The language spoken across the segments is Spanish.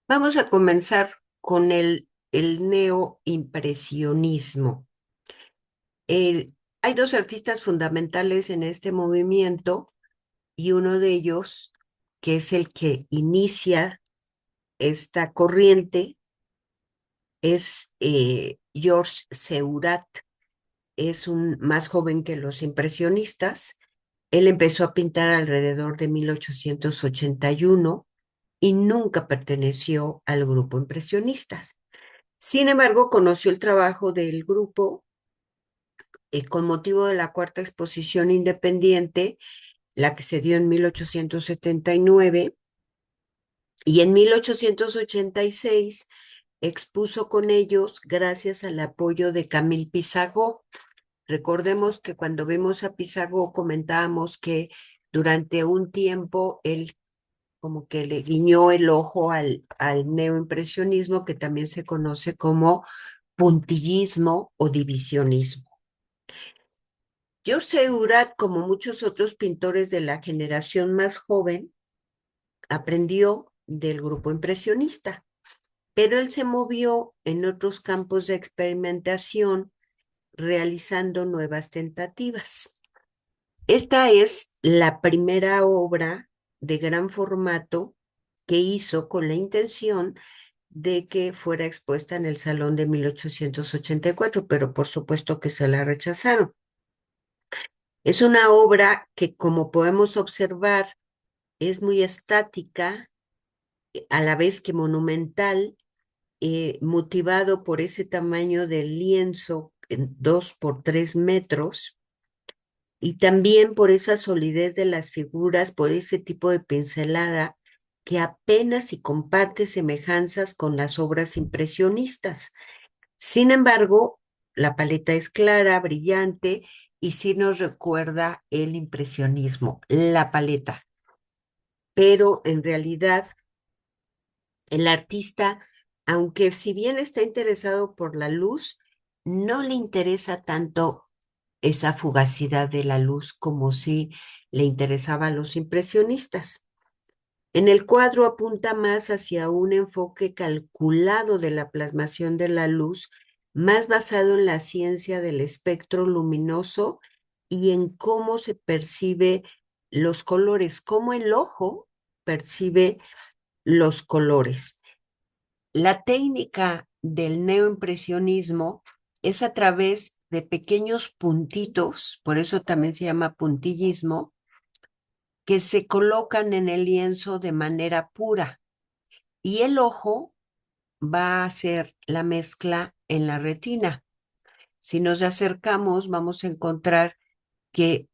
Vamos a comenzar con el neoimpresionismo. Hay dos artistas fundamentales en este movimiento y uno de ellos, que es el que inicia esta corriente, es Georges Seurat. Es un más joven que los impresionistas. Él empezó a pintar alrededor de 1881 y nunca perteneció al grupo impresionistas. Sin embargo, conoció el trabajo del grupo con motivo de la cuarta exposición independiente, la que se dio en 1879, y en 1886 expuso con ellos gracias al apoyo de Camille Pissarro. Recordemos que cuando vemos a Pissarro comentábamos que durante un tiempo él como que le guiñó el ojo al neoimpresionismo, que también se conoce como puntillismo o divisionismo. George Seurat, como muchos otros pintores de la generación más joven, aprendió del grupo impresionista, pero él se movió en otros campos de experimentación realizando nuevas tentativas. Esta es la primera obra de gran formato que hizo con la intención de que fuera expuesta en el Salón de 1884, pero por supuesto que se la rechazaron. Es una obra que, como podemos observar, es muy estática, a la vez que monumental, motivado por ese tamaño del lienzo en 2 por 3 metros, y también por esa solidez de las figuras, por ese tipo de pincelada que apenas si comparte semejanzas con las obras impresionistas. Sin embargo, la paleta es clara, brillante y sí nos recuerda el impresionismo, la paleta. Pero en realidad el artista, aunque si bien está interesado por la luz, no le interesa tanto esa fugacidad de la luz como si le interesaba a los impresionistas. En el cuadro apunta más hacia un enfoque calculado de la plasmación de la luz, más basado en la ciencia del espectro luminoso y en cómo se percibe los colores, cómo el ojo percibe los colores. La técnica del neoimpresionismo es a través de pequeños puntitos, por eso también se llama puntillismo, que se colocan en el lienzo de manera pura. Y el ojo va a hacer la mezcla en la retina. Si nos acercamos, vamos a encontrar que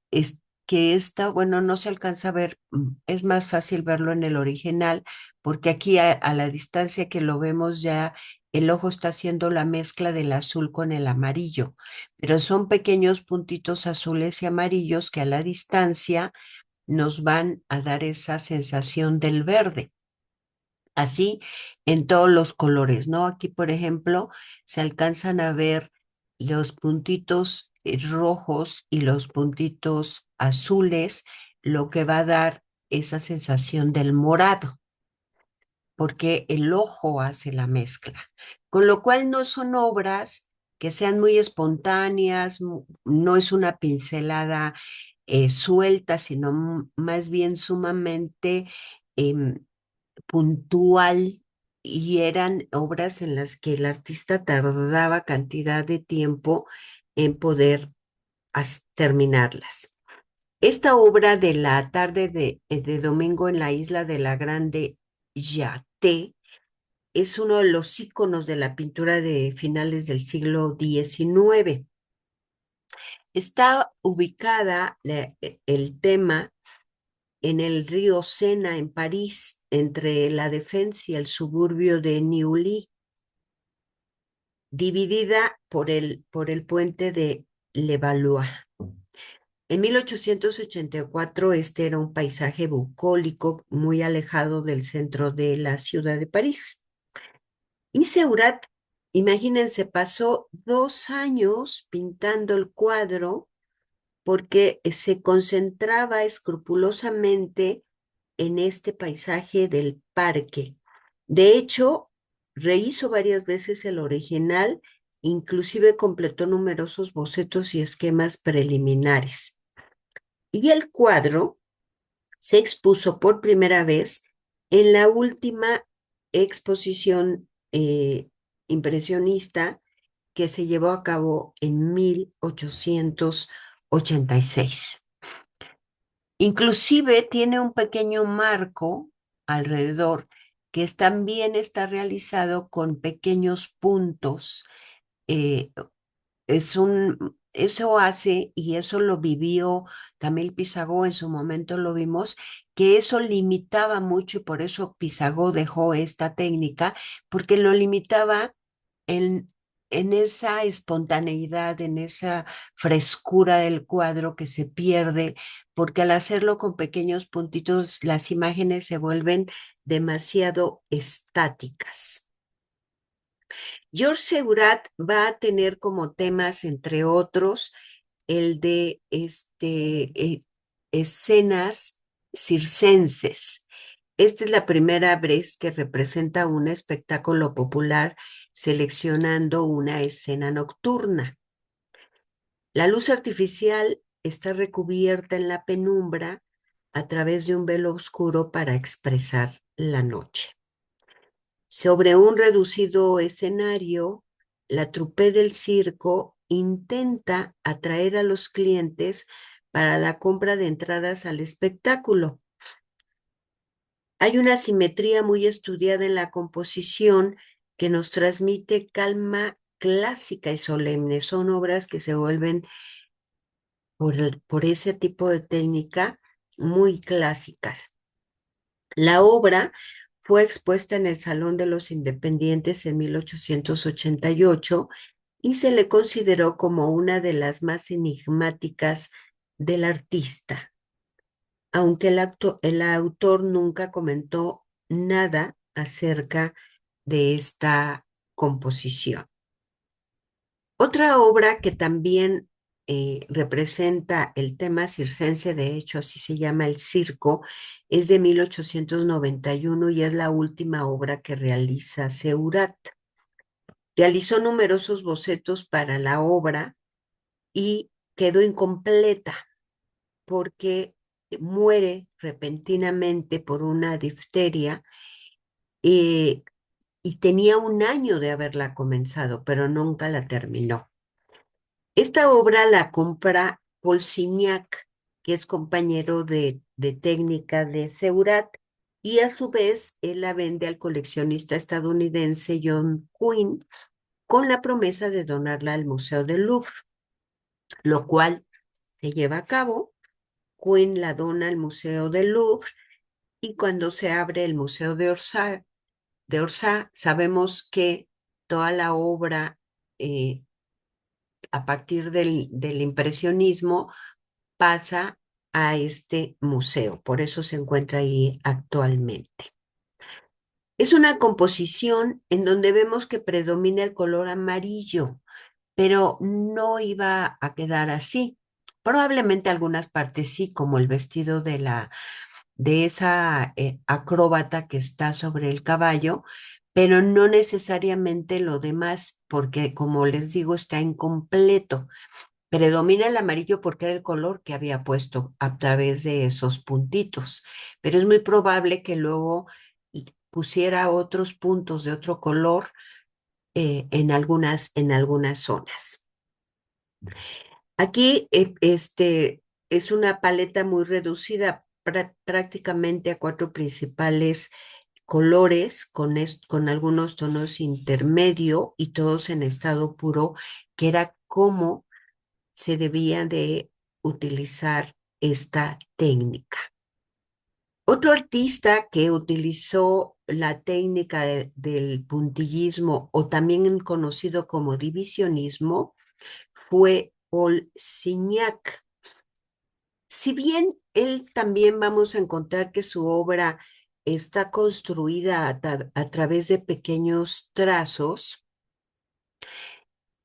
esta, bueno, no se alcanza a ver, es más fácil verlo en el original, porque aquí a la distancia que lo vemos ya, el ojo está haciendo la mezcla del azul con el amarillo, pero son pequeños puntitos azules y amarillos que a la distancia nos van a dar esa sensación del verde. Así en todos los colores, ¿no? Aquí, por ejemplo, se alcanzan a ver los puntitos rojos y los puntitos azules, lo que va a dar esa sensación del morado, porque el ojo hace la mezcla. Con lo cual no son obras que sean muy espontáneas, no es una pincelada suelta, sino más bien sumamente em, puntual, y eran obras en las que el artista tardaba cantidad de tiempo en poder terminarlas. Esta obra de la tarde de domingo en la isla de la Grande Jaté es uno de los íconos de la pintura de finales del siglo XIX. Está ubicada el tema en el río Sena, en París, entre la Défense y el suburbio de Neuilly, dividida por el puente de Levallois. En 1884 este era un paisaje bucólico muy alejado del centro de la ciudad de París. Y Seurat, imagínense, pasó 2 años pintando el cuadro porque se concentraba escrupulosamente en este paisaje del parque. De hecho, rehizo varias veces el original, inclusive completó numerosos bocetos y esquemas preliminares. Y el cuadro se expuso por primera vez en la última exposición impresionista que se llevó a cabo en 1886. Inclusive tiene un pequeño marco alrededor que también está realizado con pequeños puntos. eh, eso hace, y eso lo vivió Camille Pissarro en su momento, lo vimos, que eso limitaba mucho y por eso Pissarro dejó esta técnica, porque lo limitaba en, en esa espontaneidad, en esa frescura del cuadro que se pierde, porque al hacerlo con pequeños puntitos, las imágenes se vuelven demasiado estáticas. George Seurat va a tener como temas, entre otros, el de escenas circenses. Esta es la primera vez que representa un espectáculo popular seleccionando una escena nocturna. La luz artificial está recubierta en la penumbra a través de un velo oscuro para expresar la noche. Sobre un reducido escenario, la trupe del circo intenta atraer a los clientes para la compra de entradas al espectáculo. Hay una simetría muy estudiada en la composición que nos transmite calma clásica y solemne. Son obras que se vuelven por ese tipo de técnica muy clásicas. La obra fue expuesta en el Salón de los Independientes en 1888 y se le consideró como una de las más enigmáticas del artista, aunque el autor nunca comentó nada acerca de esta composición. Otra obra que también representa el tema circense, de hecho así se llama El Circo, es de 1891 y es la última obra que realiza Seurat. Realizó numerosos bocetos para la obra y quedó incompleta porque muere repentinamente por una difteria eh, y tenía un año de haberla comenzado, pero nunca la terminó. Esta obra la compra Paul Signac, que es compañero de técnica de Seurat, y a su vez él la vende al coleccionista estadounidense John Quinn con la promesa de donarla al Museo del Louvre, lo cual se lleva a cabo. Quinn la dona al Museo del Louvre y cuando se abre el Museo de Orsay, sabemos que toda la obra a partir del impresionismo pasa a este museo, por eso se encuentra ahí actualmente. Es una composición en donde vemos que predomina el color amarillo, pero no iba a quedar así. Probablemente algunas partes sí, como el vestido de esa acróbata que está sobre el caballo, pero no necesariamente lo demás, porque como les digo, está incompleto. Predomina el amarillo porque era el color que había puesto a través de esos puntitos, pero es muy probable que luego pusiera otros puntos de otro color en algunas zonas. Aquí es una paleta muy reducida, prácticamente a cuatro principales colores con algunos tonos intermedio y todos en estado puro, que era como se debía de utilizar esta técnica. Otro artista que utilizó la técnica del puntillismo o también conocido como divisionismo fue Paul Signac. Si bien él también vamos a encontrar que su obra está construida a través de pequeños trazos,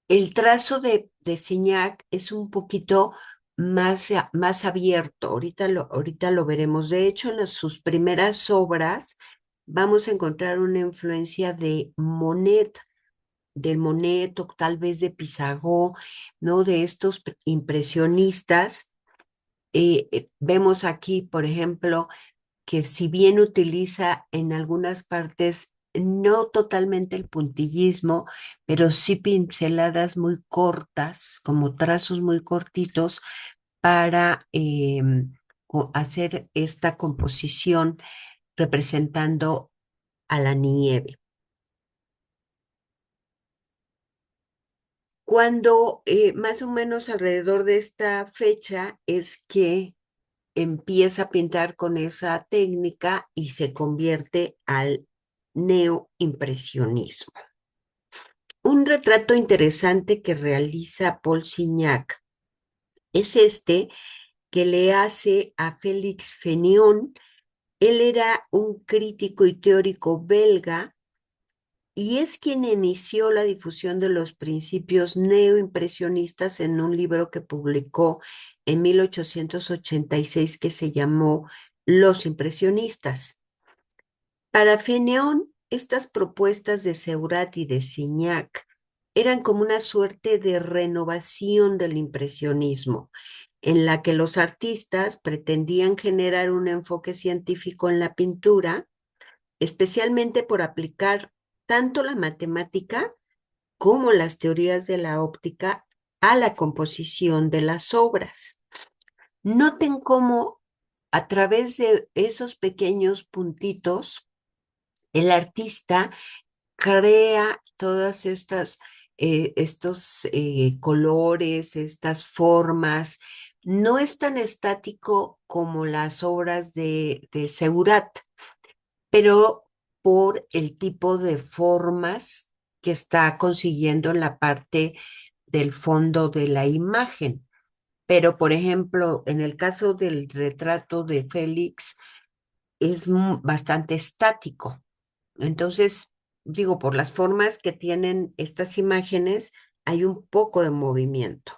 el trazo de Signac es un poquito más abierto, ahorita lo veremos. De hecho, sus primeras obras vamos a encontrar una influencia de Monet, del Monet o tal vez de Pissarro, ¿no? De estos impresionistas. Vemos aquí, por ejemplo, que si bien utiliza en algunas partes no totalmente el puntillismo, pero sí pinceladas muy cortas, como trazos muy cortitos para hacer esta composición representando a la nieve. Cuando más o menos alrededor de esta fecha es que empieza a pintar con esa técnica y se convierte al neoimpresionismo. Un retrato interesante que realiza Paul Signac es este que le hace a Félix Fénéon. Él era un crítico y teórico belga y es quien inició la difusión de los principios neoimpresionistas en un libro que publicó en 1886 que se llamó Los impresionistas. Para Fénéon, estas propuestas de Seurat y de Signac eran como una suerte de renovación del impresionismo, en la que los artistas pretendían generar un enfoque científico en la pintura, especialmente por aplicar tanto la matemática como las teorías de la óptica a la composición de las obras. Noten cómo a través de esos pequeños puntitos, el artista crea todas estos colores, estas formas. No es tan estático como las obras de Seurat, pero por el tipo de formas que está consiguiendo en la parte del fondo de la imagen. Pero, por ejemplo, en el caso del retrato de Félix, es bastante estático. Entonces, digo, por las formas que tienen estas imágenes, hay un poco de movimiento.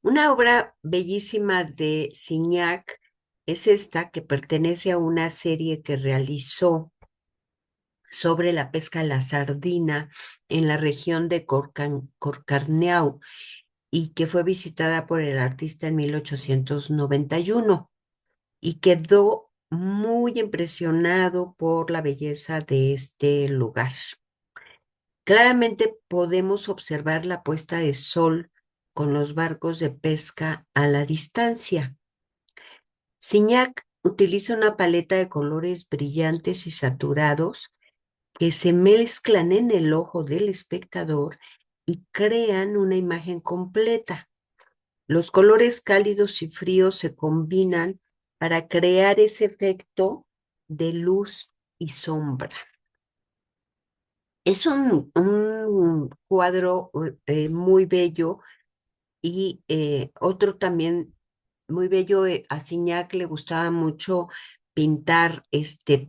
Una obra bellísima de Signac es esta que pertenece a una serie que realizó sobre la pesca a la sardina en la región de Corcarneau y que fue visitada por el artista en 1891 y quedó muy impresionado por la belleza de este lugar. Claramente podemos observar la puesta de sol con los barcos de pesca a la distancia. Signac utiliza una paleta de colores brillantes y saturados que se mezclan en el ojo del espectador y crean una imagen completa. Los colores cálidos y fríos se combinan para crear ese efecto de luz y sombra. Es un cuadro muy bello y otro también muy bello. A Signac le gustaba mucho pintar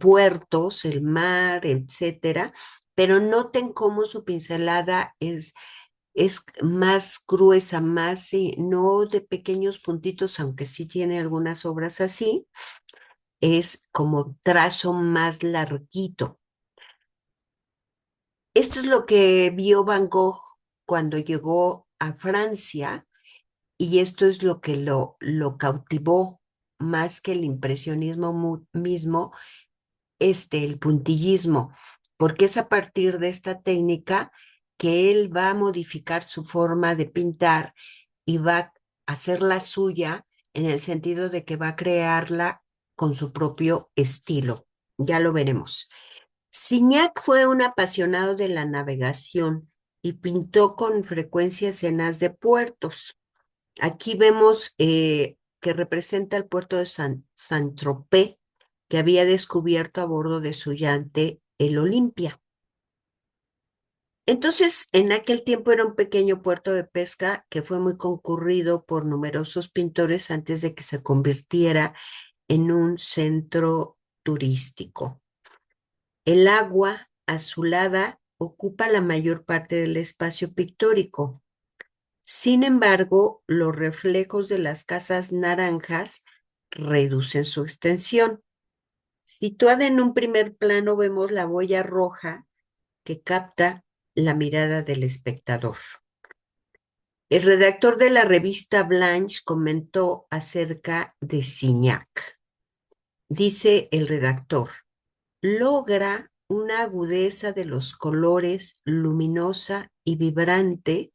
puertos, el mar, etcétera, pero noten cómo su pincelada es más gruesa, más, no de pequeños puntitos, aunque sí tiene algunas obras así, es como trazo más larguito. Esto es lo que vio Van Gogh cuando llegó a Francia y esto es lo que lo cautivó más que el impresionismo mismo, el puntillismo, porque es a partir de esta técnica que él va a modificar su forma de pintar y va a hacerla suya en el sentido de que va a crearla con su propio estilo. Ya lo veremos. Signac fue un apasionado de la navegación y pintó con frecuencia escenas de puertos. Aquí vemos que representa el puerto de Saint-Tropez, que había descubierto a bordo de su yate el Olimpia. Entonces, en aquel tiempo era un pequeño puerto de pesca que fue muy concurrido por numerosos pintores antes de que se convirtiera en un centro turístico. El agua azulada ocupa la mayor parte del espacio pictórico. Sin embargo, los reflejos de las casas naranjas reducen su extensión. Situada en un primer plano vemos la boya roja que capta la mirada del espectador. El redactor de la revista Blanche comentó acerca de Signac. Dice el redactor, logra una agudeza de los colores luminosa y vibrante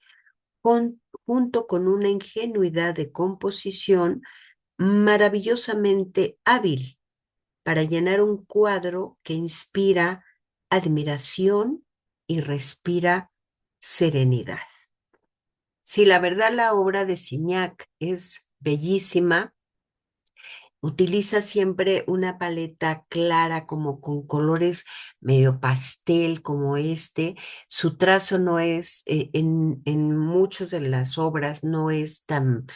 junto con una ingenuidad de composición maravillosamente hábil para llenar un cuadro que inspira admiración y respira serenidad. Si la verdad la obra de Signac es bellísima, utiliza siempre una paleta clara, como con colores medio pastel, como este. Su trazo no es, en muchas de las obras, no es tan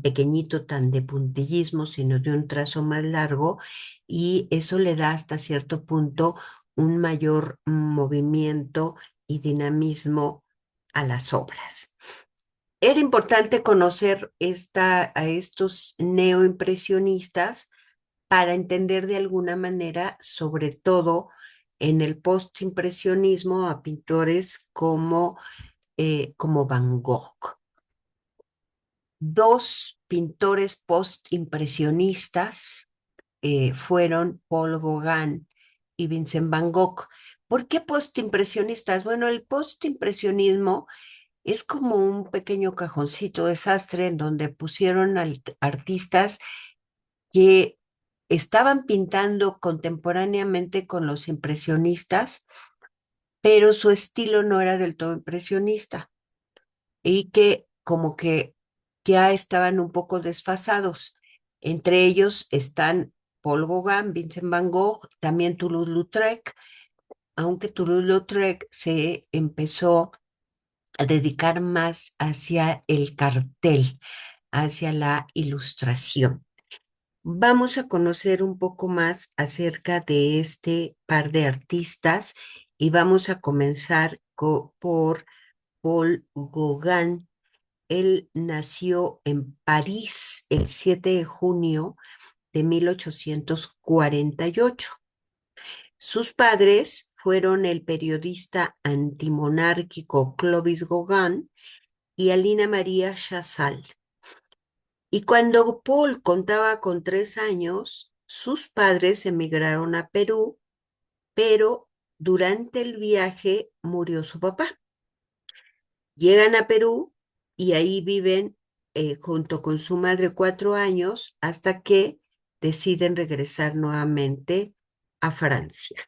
pequeñito, tan de puntillismo, sino de un trazo más largo, y eso le da hasta cierto punto un mayor movimiento y dinamismo a las obras. Era importante conocer a estos neoimpresionistas para entender de alguna manera, sobre todo en el postimpresionismo, a pintores como Van Gogh. Dos pintores postimpresionistas fueron Paul Gauguin y Vincent Van Gogh. ¿Por qué postimpresionistas? Bueno, el postimpresionismo es como un pequeño cajoncito desastre en donde pusieron artistas que estaban pintando contemporáneamente con los impresionistas, pero su estilo no era del todo impresionista y que como que ya estaban un poco desfasados. Entre ellos están Paul Gauguin, Vincent Van Gogh, también Toulouse-Lautrec, aunque Toulouse-Lautrec se empezó a dedicar más hacia el cartel, hacia la ilustración. Vamos a conocer un poco más acerca de este par de artistas y vamos a comenzar por Paul Gauguin. Él nació en París el 7 de junio de 1848. Sus padres fueron el periodista antimonárquico Clovis Gauguin y Alina María Chazal. Y cuando Paul contaba con 3 años, sus padres emigraron a Perú, pero durante el viaje murió su papá. Llegan a Perú y ahí viven junto con su madre 4 años hasta que deciden regresar nuevamente a Francia.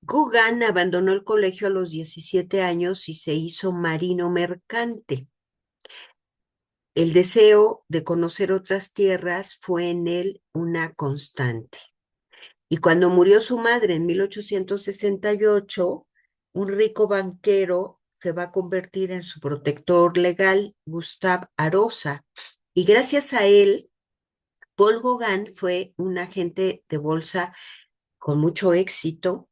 Gauguin abandonó el colegio a los 17 años y se hizo marino mercante. El deseo de conocer otras tierras fue en él una constante. Y cuando murió su madre en 1868, un rico banquero se va a convertir en su protector legal, Gustave Arosa. Y gracias a él, Paul Gauguin fue un agente de bolsa con mucho éxito.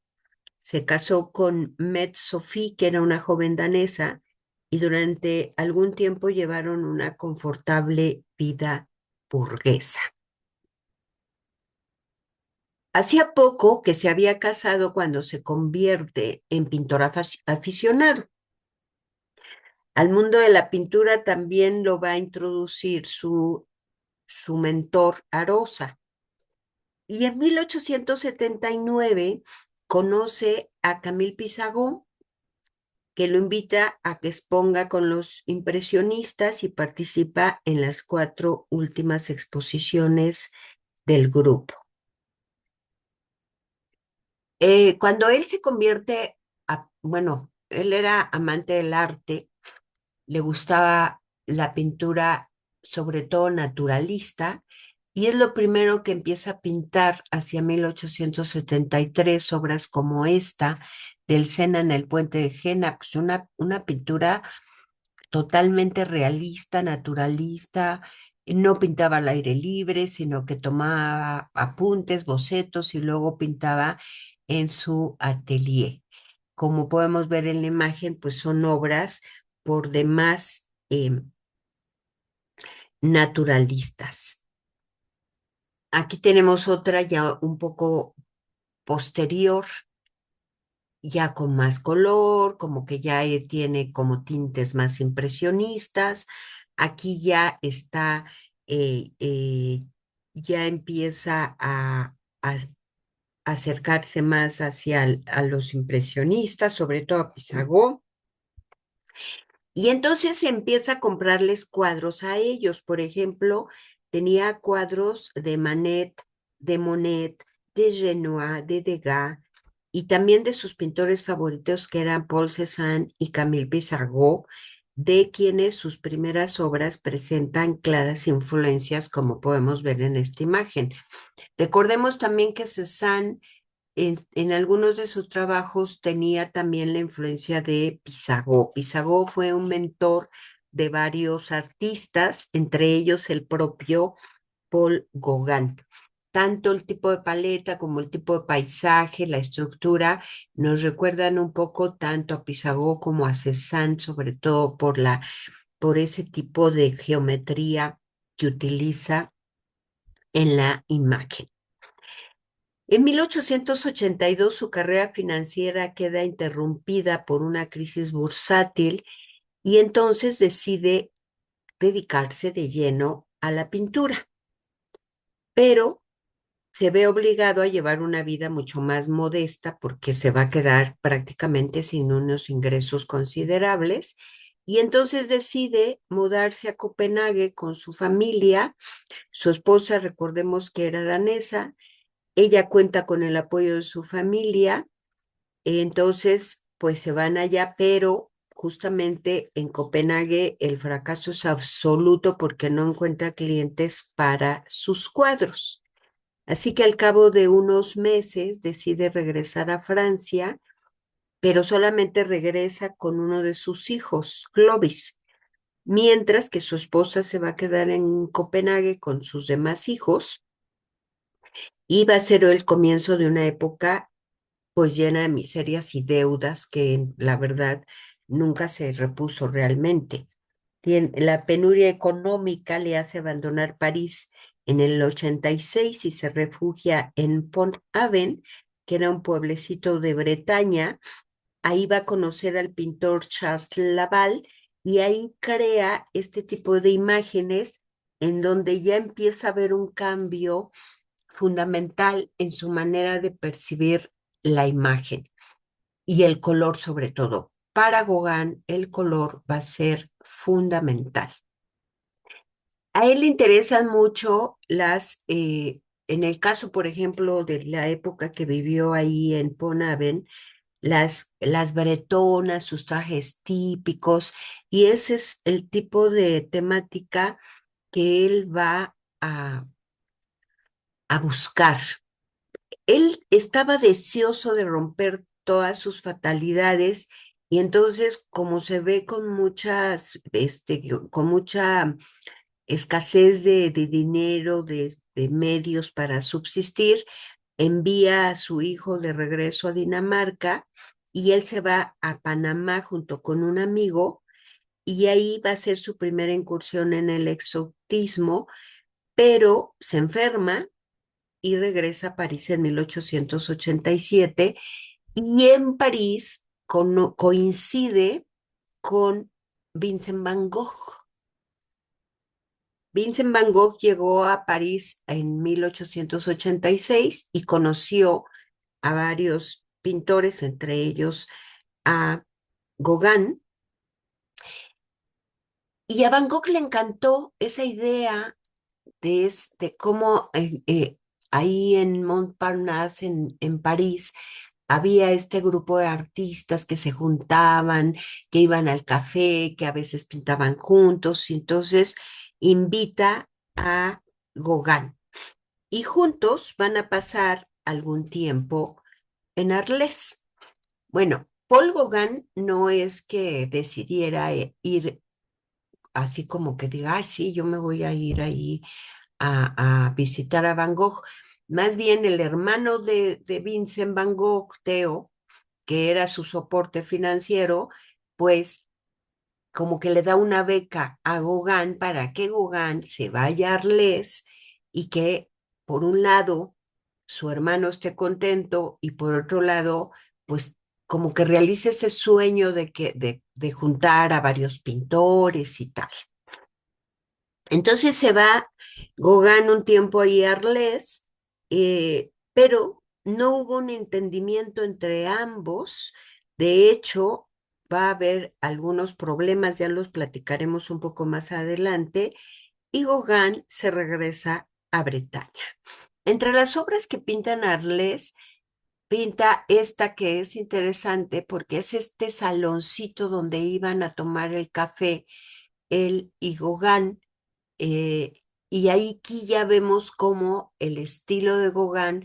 Se casó con Met Sophie, que era una joven danesa, y durante algún tiempo llevaron una confortable vida burguesa. Hacía poco que se había casado cuando se convierte en pintor aficionado. Al mundo de la pintura también lo va a introducir su mentor Arosa. Y en 1879 conoce a Camille Pissarro, que lo invita a que exponga con los impresionistas y participa en las 4 últimas exposiciones del grupo. Cuando él se convierte, bueno, él era amante del arte, le gustaba la pintura, sobre todo naturalista, y es lo primero que empieza a pintar hacia 1873, obras como esta, del Sena en el puente de Jena, pues una pintura totalmente realista, naturalista. No pintaba al aire libre, sino que tomaba apuntes, bocetos y luego pintaba en su atelier. Como podemos ver en la imagen, pues son obras por demás naturalistas. Aquí tenemos otra ya un poco posterior, ya con más color, como que ya tiene como tintes más impresionistas. Aquí ya está, eh, eh, ya empieza a acercarse más hacia a los impresionistas, sobre todo a Pissarro. Y entonces se empieza a comprarles cuadros a ellos. Por ejemplo, tenía cuadros de Manet, de Monet, de Renoir, de Degas y también de sus pintores favoritos que eran Paul Cézanne y Camille Pissarro, de quienes sus primeras obras presentan claras influencias, como podemos ver en esta imagen. Recordemos también que Cézanne en algunos de sus trabajos tenía también la influencia de Pissarro. Pissarro fue un mentor de varios artistas, entre ellos el propio Paul Gauguin. Tanto el tipo de paleta como el tipo de paisaje, la estructura, nos recuerdan un poco tanto a Pissarro como a Cézanne, sobre todo por ese tipo de geometría que utiliza en la imagen. En 1882 su carrera financiera queda interrumpida por una crisis bursátil y entonces decide dedicarse de lleno a la pintura, pero se ve obligado a llevar una vida mucho más modesta porque se va a quedar prácticamente sin unos ingresos considerables y entonces decide mudarse a Copenhague con su familia. Su esposa, recordemos que era danesa. Ella cuenta con el apoyo de su familia, entonces pues se van allá, pero justamente en Copenhague el fracaso es absoluto porque no encuentra clientes para sus cuadros. Así que al cabo de unos meses decide regresar a Francia, pero solamente regresa con uno de sus hijos, Clovis, mientras que su esposa se va a quedar en Copenhague con sus demás hijos y va a ser el comienzo de una época pues llena de miserias y deudas que la verdad nunca se repuso realmente. La penuria económica le hace abandonar París en el 86 y se refugia en Pont-Aven, que era un pueblecito de Bretaña. Ahí va a conocer al pintor Charles Laval y ahí crea este tipo de imágenes en donde ya empieza a haber un cambio fundamental en su manera de percibir la imagen y el color sobre todo. Para Gauguin, el color va a ser fundamental. A él le interesan mucho en el caso, por ejemplo, de la época que vivió ahí en Ponaven, las bretonas, sus trajes típicos, y ese es el tipo de temática que él va a buscar. Él estaba deseoso de romper todas sus fatalidades y entonces, como se ve con con mucha escasez de dinero, de medios para subsistir, envía a su hijo de regreso a Dinamarca y él se va a Panamá junto con un amigo y ahí va a ser su primera incursión en el exotismo, pero se enferma y regresa a París en 1887 y en París coincide con Vincent Van Gogh. Vincent Van Gogh llegó a París en 1886 y conoció a varios pintores, entre ellos a Gauguin, y a Van Gogh le encantó esa idea de cómo ahí en Montparnasse, en París, había este grupo de artistas que se juntaban, que iban al café, que a veces pintaban juntos, y entonces invita a Gauguin. Y juntos van a pasar algún tiempo en Arles. Bueno, Paul Gauguin no es que decidiera ir así como que diga, ah, sí, yo me voy a ir ahí a visitar a Van Gogh. Más bien el hermano de Vincent Van Gogh, Theo, que era su soporte financiero, pues como que le da una beca a Gauguin para que Gauguin se vaya a Arles y que por un lado, su hermano esté contento y por otro lado, pues como que realice ese sueño de juntar a varios pintores y tal. Entonces se va Gauguin un tiempo ahí a Arles, pero no hubo un entendimiento entre ambos. De hecho, va a haber algunos problemas, ya los platicaremos un poco más adelante, y Gauguin se regresa a Bretaña. Entre las obras que pintan Arles, pinta esta que es interesante porque es este saloncito donde iban a tomar el café él y Gauguin, eh, y ahí aquí ya vemos cómo el estilo de Gauguin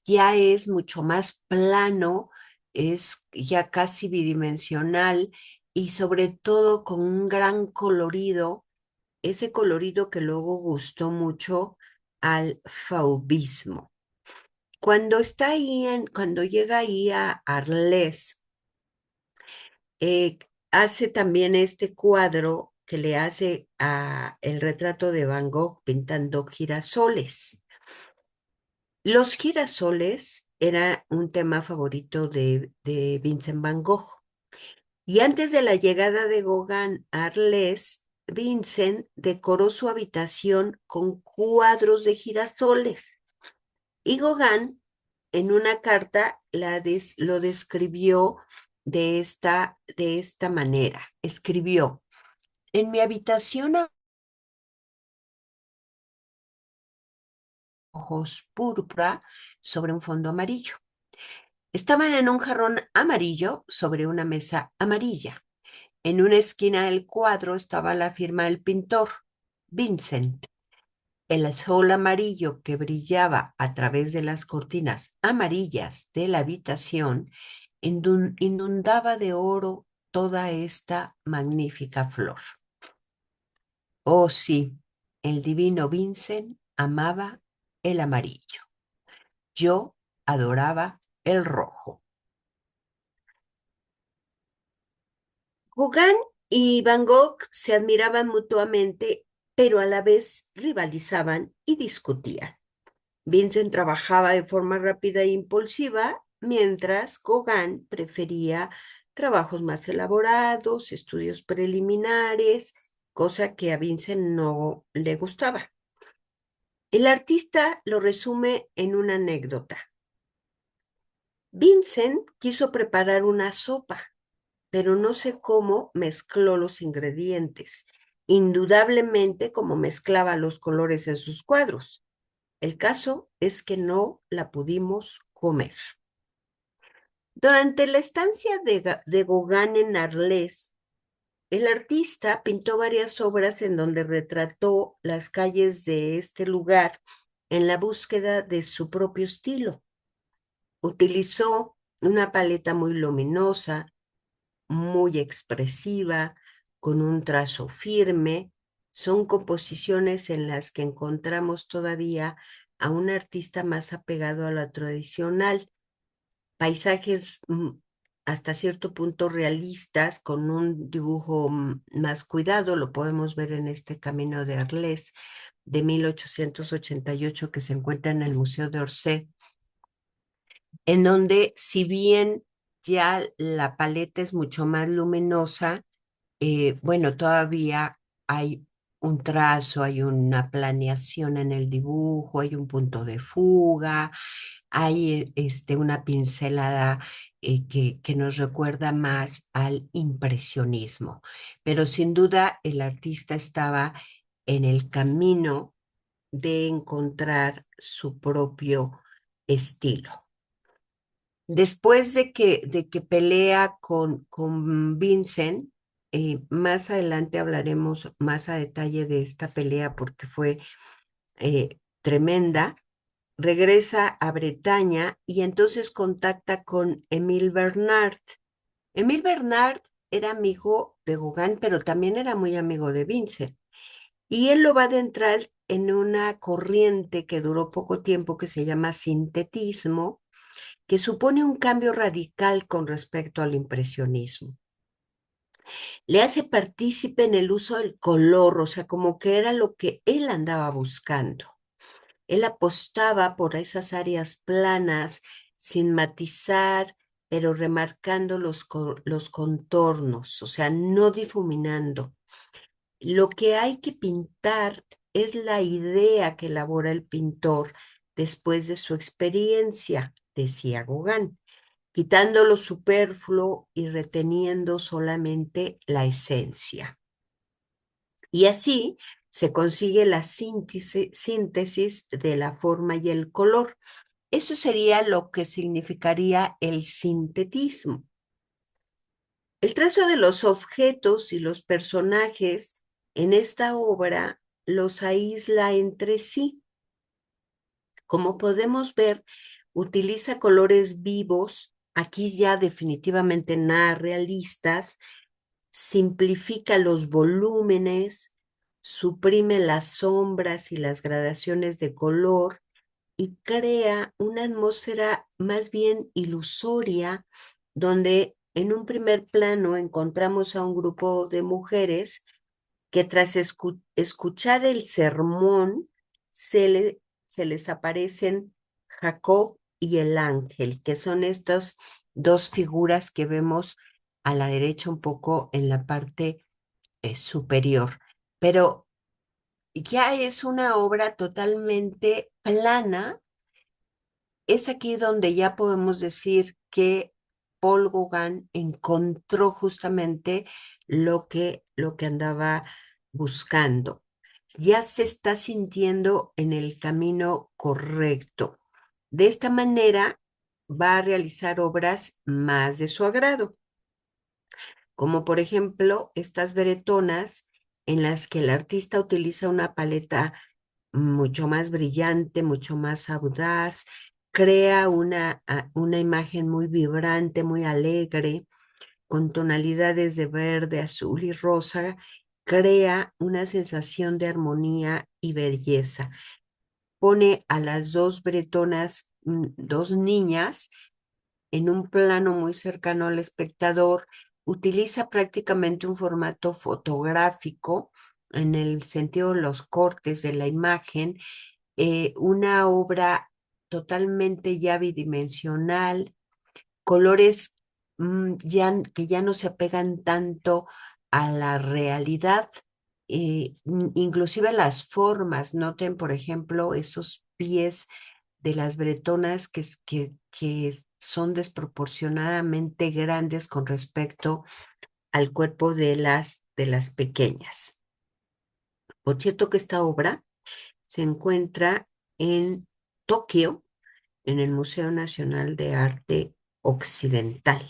ya es mucho más plano, es ya casi bidimensional y sobre todo con un gran colorido, ese colorido que luego gustó mucho al fauvismo. Cuando llega ahí a Arles, eh, hace también este cuadro que le hace a el retrato de Van Gogh pintando girasoles. Los girasoles era un tema favorito de Vincent Van Gogh. Y antes de la llegada de Gauguin a Arles, Vincent decoró su habitación con cuadros de girasoles. Y Gauguin, en una carta, lo describió de esta manera. Escribió, en mi habitación a ojos púrpura sobre un fondo amarillo. Estaban en un jarrón amarillo sobre una mesa amarilla. En una esquina del cuadro estaba la firma del pintor, Vincent. El sol amarillo que brillaba a través de las cortinas amarillas de la habitación inundaba de oro toda esta magnífica flor. Oh sí, el divino Vincent amaba el amarillo. Yo adoraba el rojo. Gauguin y Van Gogh se admiraban mutuamente, pero a la vez rivalizaban y discutían. Vincent trabajaba de forma rápida e impulsiva, mientras Gauguin prefería trabajos más elaborados, estudios preliminares, cosa que a Vincent no le gustaba. El artista lo resume en una anécdota. Vincent quiso preparar una sopa, pero no sé cómo mezcló los ingredientes, indudablemente como mezclaba los colores en sus cuadros. El caso es que no la pudimos comer. Durante la estancia de Gauguin en Arles, el artista pintó varias obras en donde retrató las calles de este lugar en la búsqueda de su propio estilo. Utilizó una paleta muy luminosa, muy expresiva, con un trazo firme. Son composiciones en las que encontramos todavía a un artista más apegado a lo tradicional, paisajes hasta cierto punto realistas, con un dibujo más cuidado, lo podemos ver en este Camino de Arles de 1888 que se encuentra en el Museo de Orsay, en donde si bien ya la paleta es mucho más luminosa, bueno, todavía hay un trazo, hay una planeación en el dibujo, hay un punto de fuga, hay una pincelada que nos recuerda más al impresionismo. Pero sin duda el artista estaba en el camino de encontrar su propio estilo. Después de que pelea con Vincent, más adelante hablaremos más a detalle de esta pelea porque fue tremenda. Regresa a Bretaña y entonces contacta con Émile Bernard. Émile Bernard era amigo de Gauguin, pero también era muy amigo de Vincent. Y él lo va a adentrar en una corriente que duró poco tiempo que se llama sintetismo, que supone un cambio radical con respecto al impresionismo. Le hace partícipe en el uso del color, o sea, como que era lo que él andaba buscando. Él apostaba por esas áreas planas, sin matizar, pero remarcando los contornos, o sea, no difuminando. Lo que hay que pintar es la idea que elabora el pintor después de su experiencia, decía Gauguin, quitando lo superfluo y reteniendo solamente la esencia. Y así se consigue la síntesis de la forma y el color. Eso sería lo que significaría el sintetismo. El trazo de los objetos y los personajes en esta obra los aísla entre sí. Como podemos ver, utiliza colores vivos, aquí ya definitivamente nada realistas, simplifica los volúmenes, suprime las sombras y las gradaciones de color y crea una atmósfera más bien ilusoria, donde en un primer plano encontramos a un grupo de mujeres que tras escuchar el sermón se les aparecen Jacob y el ángel, que son estas dos figuras que vemos a la derecha un poco en la parte superior. Pero ya es una obra totalmente plana. Es aquí donde ya podemos decir que Paul Gauguin encontró justamente lo que andaba buscando. Ya se está sintiendo en el camino correcto. De esta manera va a realizar obras más de su agrado, como por ejemplo estas bretonas en las que el artista utiliza una paleta mucho más brillante, mucho más audaz, crea una imagen muy vibrante, muy alegre, con tonalidades de verde, azul y rosa, crea una sensación de armonía y belleza. Pone a las dos bretonas, dos niñas, en un plano muy cercano al espectador, utiliza prácticamente un formato fotográfico en el sentido de los cortes de la imagen, una obra totalmente ya bidimensional, colores que ya no se apegan tanto a la realidad, inclusive las formas. Noten, por ejemplo, esos pies de las bretonas que son desproporcionadamente grandes con respecto al cuerpo de las pequeñas. Por cierto que esta obra se encuentra en Tokio, en el Museo Nacional de Arte Occidental.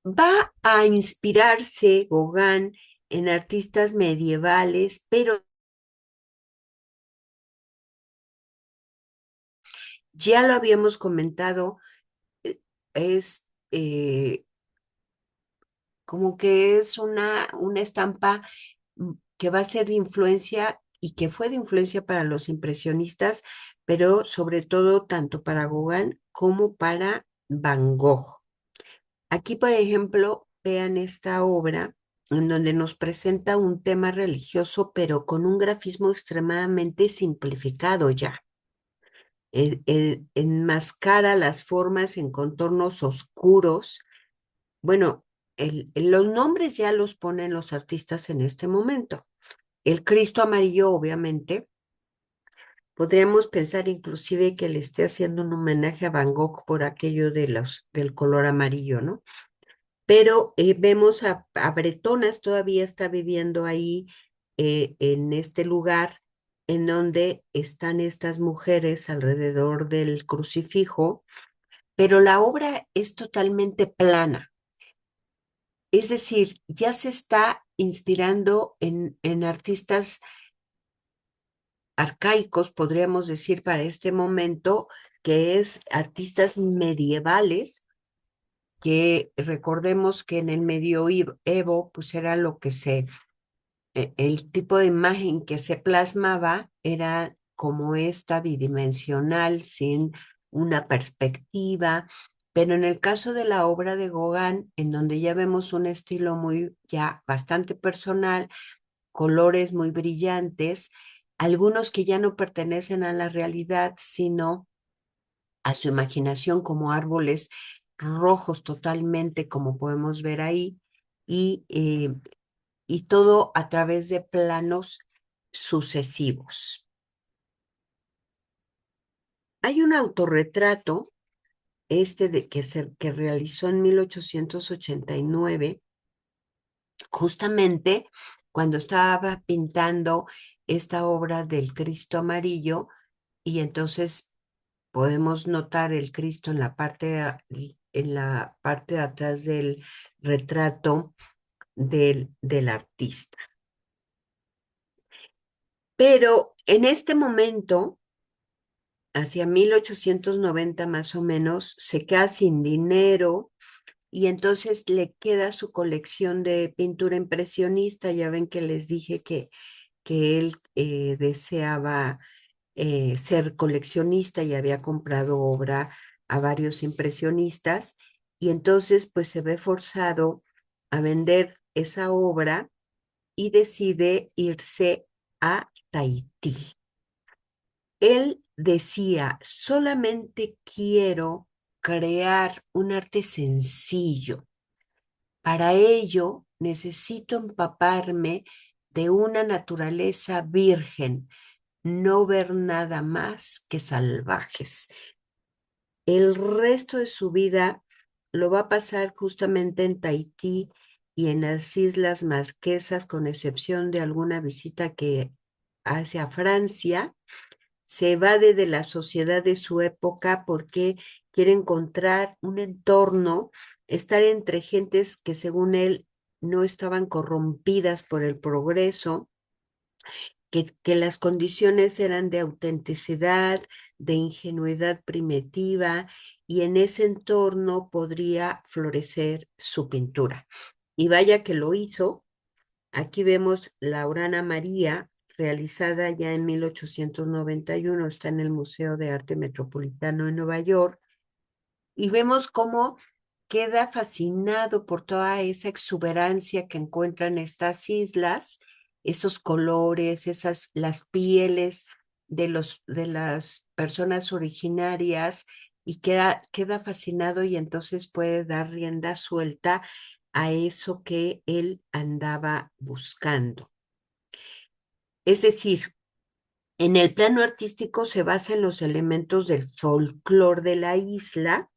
Va a inspirarse Gauguin en artistas medievales, pero ya lo habíamos comentado, eh, es como que es una estampa que va a ser de influencia y que fue de influencia para los impresionistas, pero sobre todo tanto para Gauguin como para Van Gogh. Aquí, por ejemplo, vean esta obra en donde nos presenta un tema religioso, pero con un grafismo extremadamente simplificado ya. Enmascara las formas en contornos oscuros. Bueno, los nombres ya los ponen los artistas en este momento. El Cristo amarillo, obviamente, podríamos pensar inclusive que le esté haciendo un homenaje a Van Gogh por aquello del color amarillo, ¿no? Pero vemos a Bretonas, todavía está viviendo ahí en este lugar en donde están estas mujeres alrededor del crucifijo, pero la obra es totalmente plana. Es decir, ya se está inspirando en artistas arcaicos, podríamos decir, para este momento, que es artistas medievales, que recordemos que en el medioevo, pues era lo que el tipo de imagen que se plasmaba era como esta bidimensional, sin una perspectiva, pero en el caso de la obra de Gauguin, en donde ya vemos un estilo muy, ya bastante personal, colores muy brillantes, algunos que ya no pertenecen a la realidad, sino a su imaginación como árboles rojos totalmente, como podemos ver ahí, y, eh, y todo a través de planos sucesivos. Hay un autorretrato, que realizó en 1889, justamente cuando estaba pintando esta obra del Cristo amarillo, y entonces podemos notar el Cristo en la parte de atrás del retrato del artista. Pero en este momento, hacia 1890 más o menos, se queda sin dinero y entonces le queda su colección de pintura impresionista. Ya ven que les dije que él deseaba ser coleccionista y había comprado obra a varios impresionistas, y entonces pues se ve forzado a vender esa obra y decide irse a Tahití. Él decía: solamente quiero crear un arte sencillo. Para ello necesito empaparme de una naturaleza virgen, no ver nada más que salvajes. El resto de su vida lo va a pasar justamente en Tahití y en las Islas Marquesas, con excepción de alguna visita que hace a Francia. Se evade de la sociedad de su época porque quiere encontrar un entorno, estar entre gentes que según él no estaban corrompidas por el progreso, que las condiciones eran de autenticidad, de ingenuidad primitiva, y en ese entorno podría florecer su pintura. Y vaya que lo hizo. Aquí vemos la Urana María, realizada ya en 1891, está en el Museo de Arte Metropolitano en Nueva York, y vemos cómo queda fascinado por toda esa exuberancia que encuentra en estas islas, esos colores, las pieles de las personas originarias, y queda fascinado, y entonces puede dar rienda suelta a eso que él andaba buscando. Es decir, en el plano artístico se basa en los elementos del folclore de la isla,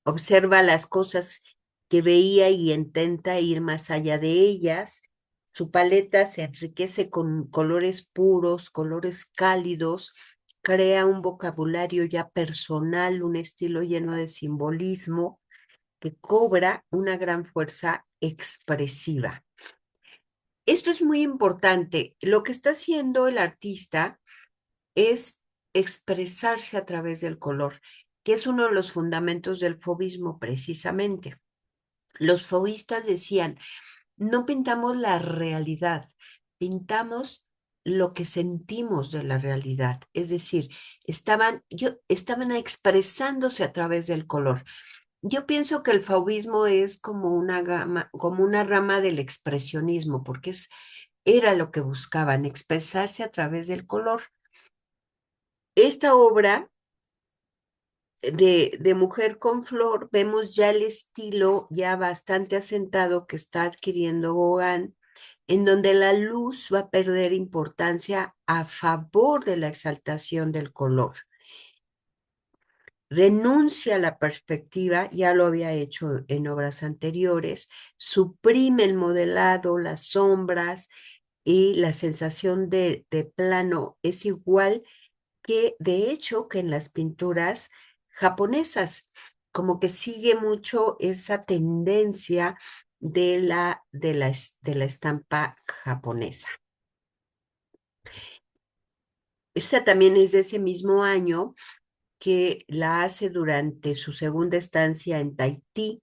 observa las cosas que veía y intenta ir más allá de ellas. Su paleta se enriquece con colores puros, colores cálidos, crea un vocabulario ya personal, un estilo lleno de simbolismo que cobra una gran fuerza expresiva. Esto es muy importante. Lo que está haciendo el artista es expresarse a través del color, que es uno de los fundamentos del fauvismo precisamente. Los fauvistas decían: no pintamos la realidad, pintamos lo que sentimos de la realidad. Es decir, estaban expresándose a través del color. Yo pienso que el fauvismo es como una rama del expresionismo, porque era lo que buscaban, expresarse a través del color. Esta obra de Mujer con Flor, vemos ya el estilo ya bastante asentado que está adquiriendo Gauguin, en donde la luz va a perder importancia a favor de la exaltación del color. Renuncia a la perspectiva, ya lo había hecho en obras anteriores, suprime el modelado, las sombras, y la sensación de plano es igual que, de hecho, que en las pinturas japonesas, como que sigue mucho esa tendencia de la estampa japonesa. Esta también es de ese mismo año, que la hace durante su segunda estancia en Tahití.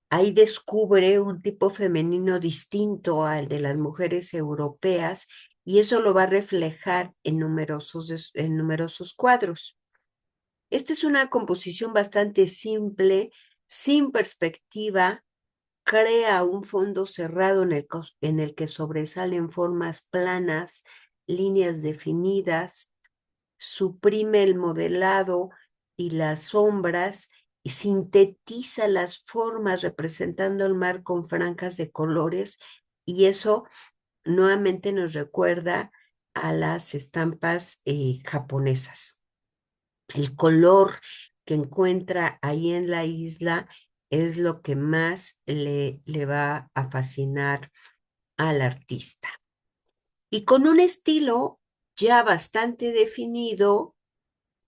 Ahí descubre un tipo femenino distinto al de las mujeres europeas, y eso lo va a reflejar en numerosos cuadros. Esta es una composición bastante simple, sin perspectiva, crea un fondo cerrado en el que sobresalen formas planas líneas definidas, suprime el modelado y las sombras y sintetiza las formas representando el mar con franjas de colores, y eso nuevamente nos recuerda a las estampas japonesas. El color que encuentra ahí en la isla es lo que más le va a fascinar al artista. Y con un estilo ya bastante definido,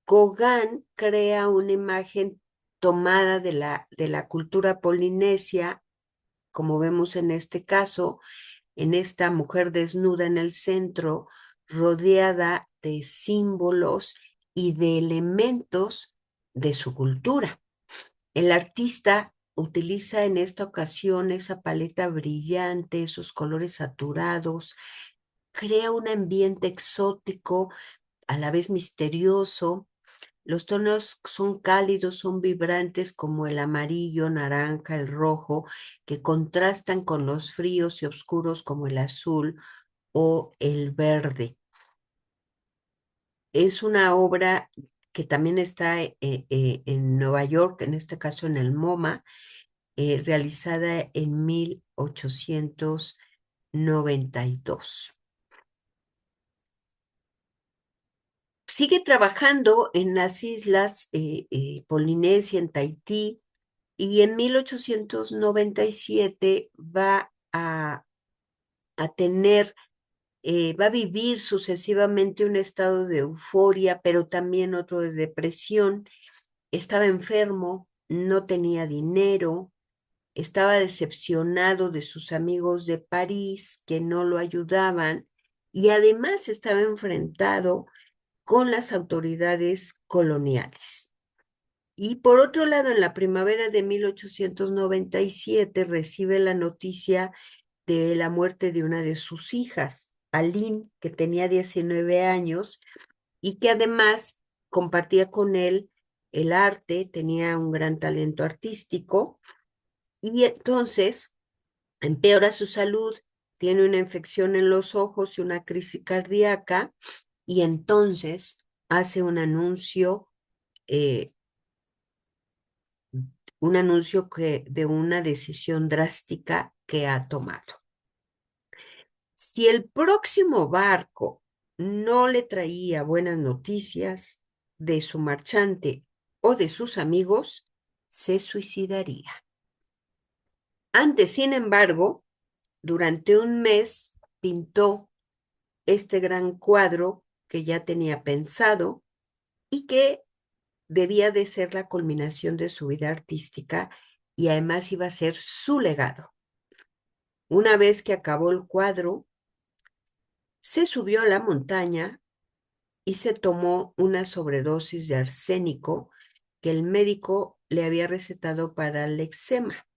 Gauguin crea una imagen tomada de la cultura polinesia, como vemos en este caso, en esta mujer desnuda en el centro, rodeada de símbolos y de elementos de su cultura. El artista utiliza en esta ocasión esa paleta brillante, esos colores saturados, crea un ambiente exótico, a la vez misterioso. Los tonos son cálidos, son vibrantes como el amarillo, naranja, el rojo, que contrastan con los fríos y oscuros como el azul o el verde. Es una obra que también está en Nueva York, en este caso en el MoMA, realizada en 1892. Sigue trabajando en las islas Polinesia, en Tahití, y en 1897 a tener, va a vivir sucesivamente un estado de euforia, pero también otro de depresión. Estaba enfermo, no tenía dinero, estaba decepcionado de sus amigos de París que no lo ayudaban, y además estaba enfrentado con las autoridades coloniales. Y por otro lado, en la primavera de 1897 recibe la noticia de la muerte de una de sus hijas, Aline, que tenía 19 años y que además compartía con él el arte, tenía un gran talento artístico, y entonces empeora su salud, tiene una infección en los ojos y una crisis cardíaca, y entonces hace eh, un anuncio de una decisión drástica que ha tomado. Si el próximo barco no le traía buenas noticias de su marchante o de sus amigos, se suicidaría. Antes, sin embargo, durante un mes pintó este gran cuadro que ya tenía pensado y que debía de ser la culminación de su vida artística, y además iba a ser su legado. Una vez que acabó el cuadro, se subió a la montaña y se tomó una sobredosis de arsénico que el médico le había recetado para el eczema.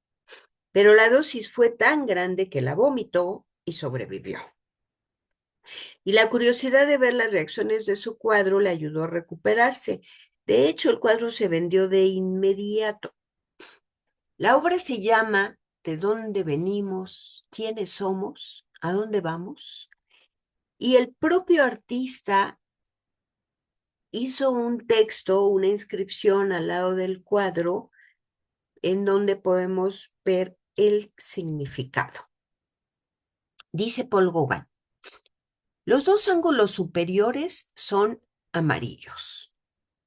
Pero la dosis fue tan grande que la vomitó y sobrevivió. Y la curiosidad de ver las reacciones de su cuadro le ayudó a recuperarse. De hecho, el cuadro se vendió de inmediato. La obra se llama ¿De dónde venimos? ¿Quiénes somos? ¿A dónde vamos? Y el propio artista hizo un texto, una inscripción al lado del cuadro en donde podemos ver el significado. Dice Paul Gauguin: los dos ángulos superiores son amarillos,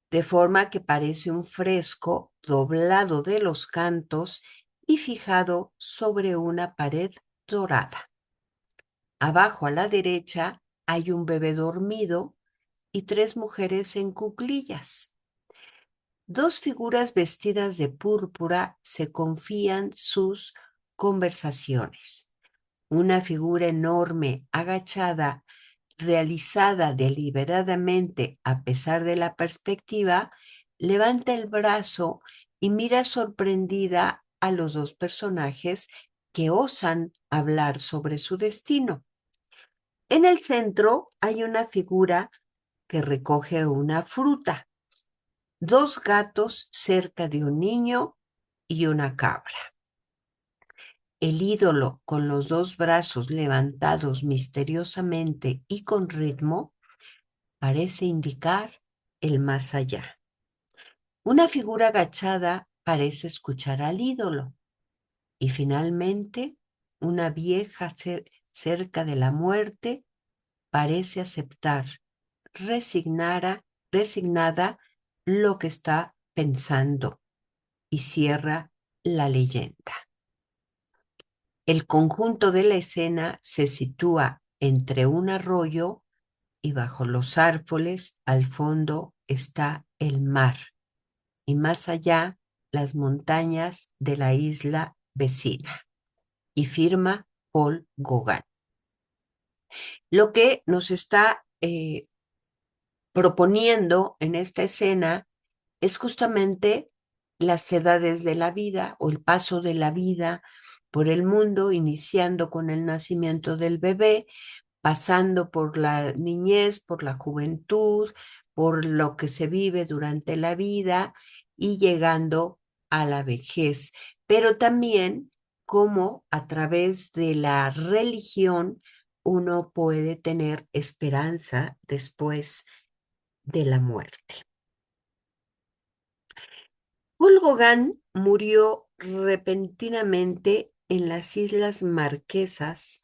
de forma que parece un fresco doblado de los cantos y fijado sobre una pared dorada. Abajo a la derecha hay un bebé dormido y tres mujeres en cuclillas. Dos figuras vestidas de púrpura se confían sus conversaciones. Una figura enorme, agachada, realizada deliberadamente a pesar de la perspectiva, levanta el brazo y mira sorprendida a los dos personajes que osan hablar sobre su destino. En el centro hay una figura que recoge una fruta, dos gatos cerca de un niño y una cabra. El ídolo, con los dos brazos levantados misteriosamente y con ritmo, parece indicar el más allá. Una figura agachada parece escuchar al ídolo y finalmente una vieja cerca de la muerte parece aceptar resignada lo que está pensando y cierra la leyenda. El conjunto de la escena se sitúa entre un arroyo y bajo los árboles al fondo está el mar y más allá las montañas de la isla vecina. Y firma Paul Gauguin. Lo que nos está proponiendo en esta escena es justamente las edades de la vida o el paso de la vida por el mundo, iniciando con el nacimiento del bebé, pasando por la niñez, por la juventud, por lo que se vive durante la vida y llegando a la vejez, pero también cómo a través de la religión uno puede tener esperanza después de la muerte. Paul Gauguin murió repentinamente en las Islas Marquesas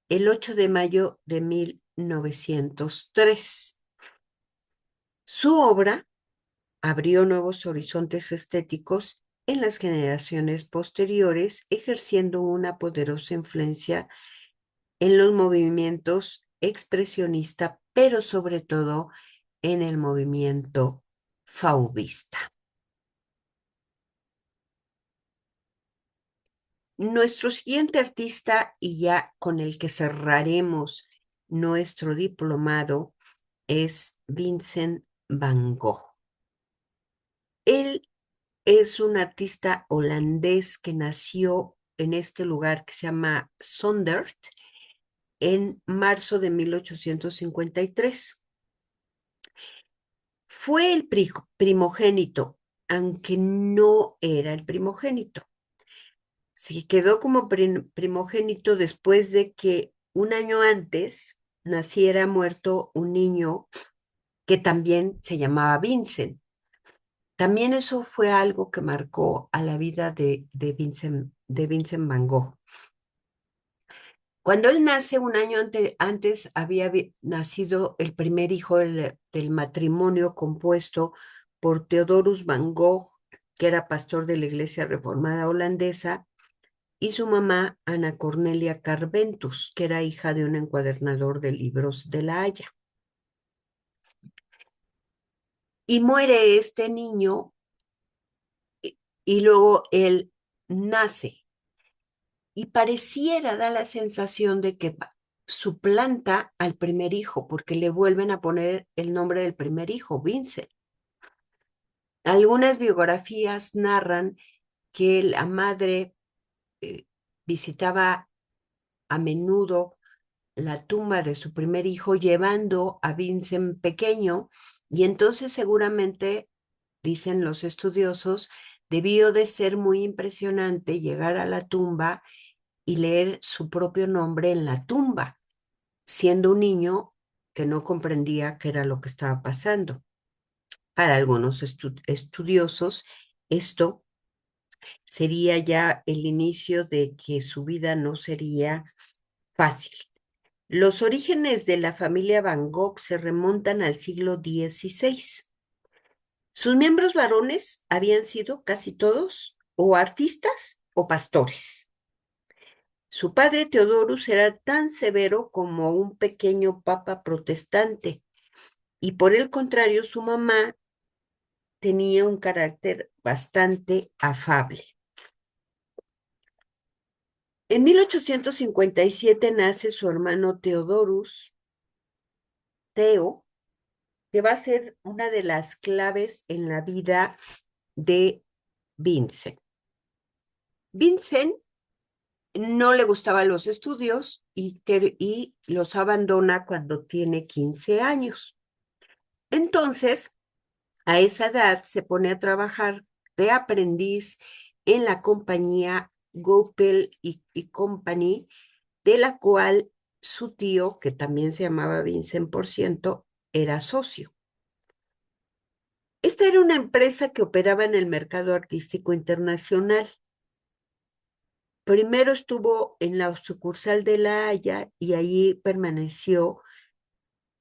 el 8 de mayo de 1903. Su obra abrió nuevos horizontes estéticos en las generaciones posteriores, ejerciendo una poderosa influencia en los movimientos expresionista, pero sobre todo en el movimiento fauvista. Nuestro siguiente artista, y ya con el que cerraremos nuestro diplomado, es Vincent Van Gogh. Él es un artista holandés que nació en este lugar que se llama Zondert en marzo de 1853. Fue el primogénito, aunque no era el primogénito. Se quedó como primogénito después de que un año antes naciera muerto un niño que también se llamaba Vincent. También eso fue algo que marcó a la vida de Vincent Van Gogh. Cuando él nace, un año antes había nacido el primer hijo del matrimonio compuesto por Theodorus Van Gogh, que era pastor de la Iglesia Reformada holandesa, y su mamá, Ana Cornelia Carventus, que era hija de un encuadernador de libros de La Haya. Y muere este niño y luego él nace y pareciera dar la sensación de que suplanta al primer hijo porque le vuelven a poner el nombre del primer hijo, Vincent. Algunas biografías narran que la madre eh, visitaba a menudo la tumba de su primer hijo llevando a Vincent pequeño y entonces seguramente, dicen los estudiosos, debió de ser muy impresionante llegar a la tumba y leer su propio nombre en la tumba, siendo un niño que no comprendía qué era lo que estaba pasando. Para algunos estudiosos, esto sería ya el inicio de que su vida no sería fácil. Los orígenes de la familia Van Gogh se remontan al siglo XVI. Sus miembros varones habían sido casi todos o artistas o pastores. Su padre Teodorus era tan severo como un pequeño papa protestante y por el contrario su mamá tenía un carácter bastante afable. En 1857 nace su hermano Teodorus, Teo, que va a ser una de las claves en la vida de Vincent. Vincent no le gustaban los estudios y los abandona cuando tiene 15 años. Entonces, a esa edad se pone a trabajar de aprendiz en la compañía Goupil y Company, de la cual su tío, que también se llamaba Vincent por ciento, era socio. Esta era una empresa que operaba en el mercado artístico internacional. Primero estuvo en la sucursal de La Haya y allí permaneció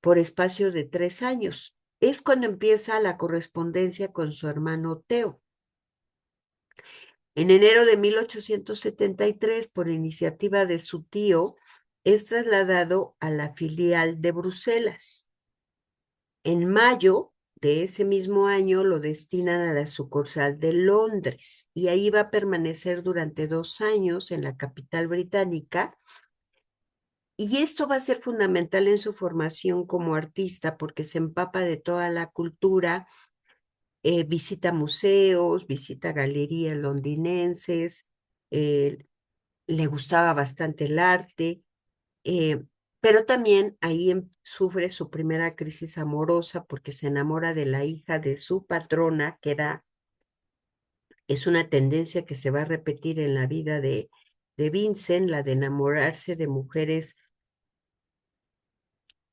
por espacio de 3 años. Es cuando empieza la correspondencia con su hermano Theo. En enero de 1873, por iniciativa de su tío, es trasladado a la filial de Bruselas. En mayo de ese mismo año lo destinan a la sucursal de Londres y ahí va a permanecer durante 2 años en la capital británica. Y esto va a ser fundamental en su formación como artista porque se empapa de toda la cultura, visita museos, visita galerías londinenses, eh, le gustaba bastante el arte, eh, pero también ahí sufre su primera crisis amorosa porque se enamora de la hija de su patrona, es una tendencia que se va a repetir en la vida de Vincent, la de enamorarse de mujeres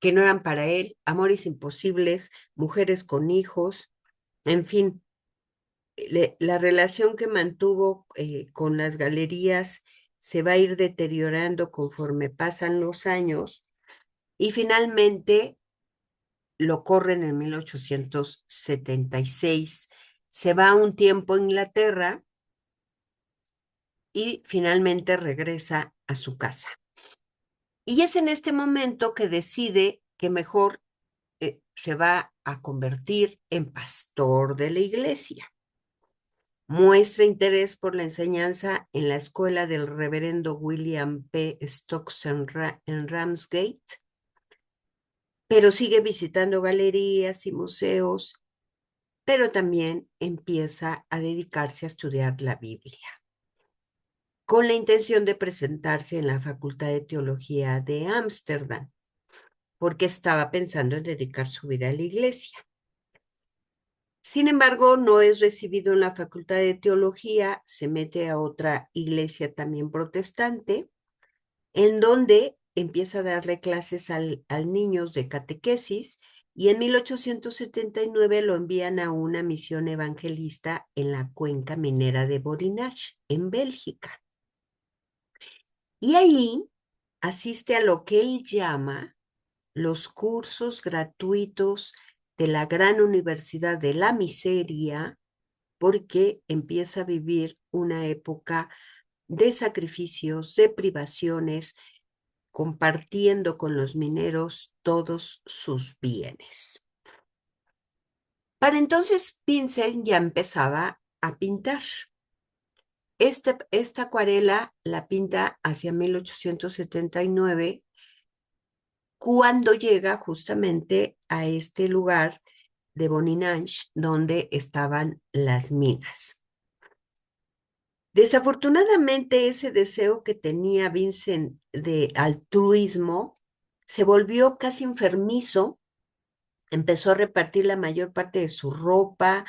que no eran para él, amores imposibles, mujeres con hijos, en fin, la relación que mantuvo con las galerías se va a ir deteriorando conforme pasan los años y finalmente lo corren en 1876. Se va un tiempo a Inglaterra y finalmente regresa a su casa. Y es en este momento que decide que mejor se va a convertir en pastor de la iglesia. Muestra interés por la enseñanza en la escuela del reverendo William P. Stokes en Ramsgate, pero sigue visitando galerías y museos, pero también empieza a dedicarse a estudiar la Biblia, con la intención de presentarse en la Facultad de Teología de Ámsterdam, porque estaba pensando en dedicar su vida a la iglesia. Sin embargo, no es recibido en la Facultad de Teología, se mete a otra iglesia también protestante, en donde empieza a darle clases al niños de catequesis y en 1879 lo envían a una misión evangelista en la cuenca minera de Borinage, en Bélgica. Y ahí asiste a lo que él llama los cursos gratuitos de la Gran Universidad de la Miseria, porque empieza a vivir una época de sacrificios, de privaciones, compartiendo con los mineros todos sus bienes. Para entonces, Vincent ya empezaba a pintar. Esta acuarela la pinta hacia 1879, cuando llega justamente a este lugar de Boninage, donde estaban las minas. Desafortunadamente, ese deseo que tenía Vincent de altruismo se volvió casi enfermizo, empezó a repartir la mayor parte de su ropa,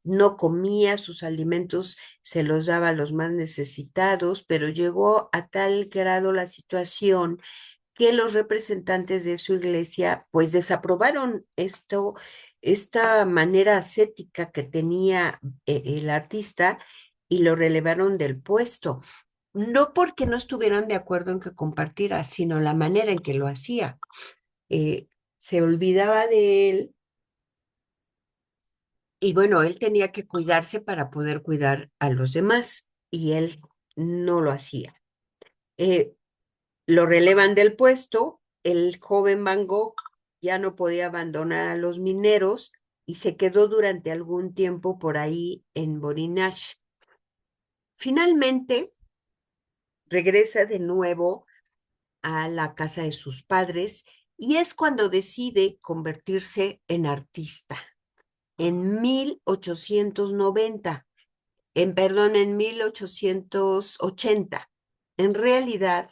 no comía, sus alimentos se los daba a los más necesitados, pero llegó a tal grado la situación que los representantes de su iglesia pues desaprobaron esta manera ascética que tenía el artista y lo relevaron del puesto. No porque no estuvieran de acuerdo en que compartiera, sino la manera en que lo hacía. Eh, Se olvidaba de él y bueno, él tenía que cuidarse para poder cuidar a los demás y él no lo hacía. Eh, Lo relevan del puesto, el joven Van Gogh ya no podía abandonar a los mineros y se quedó durante algún tiempo por ahí en Borinage. Finalmente, regresa de nuevo a la casa de sus padres y es cuando decide convertirse en artista. En 1890, en 1880. En realidad,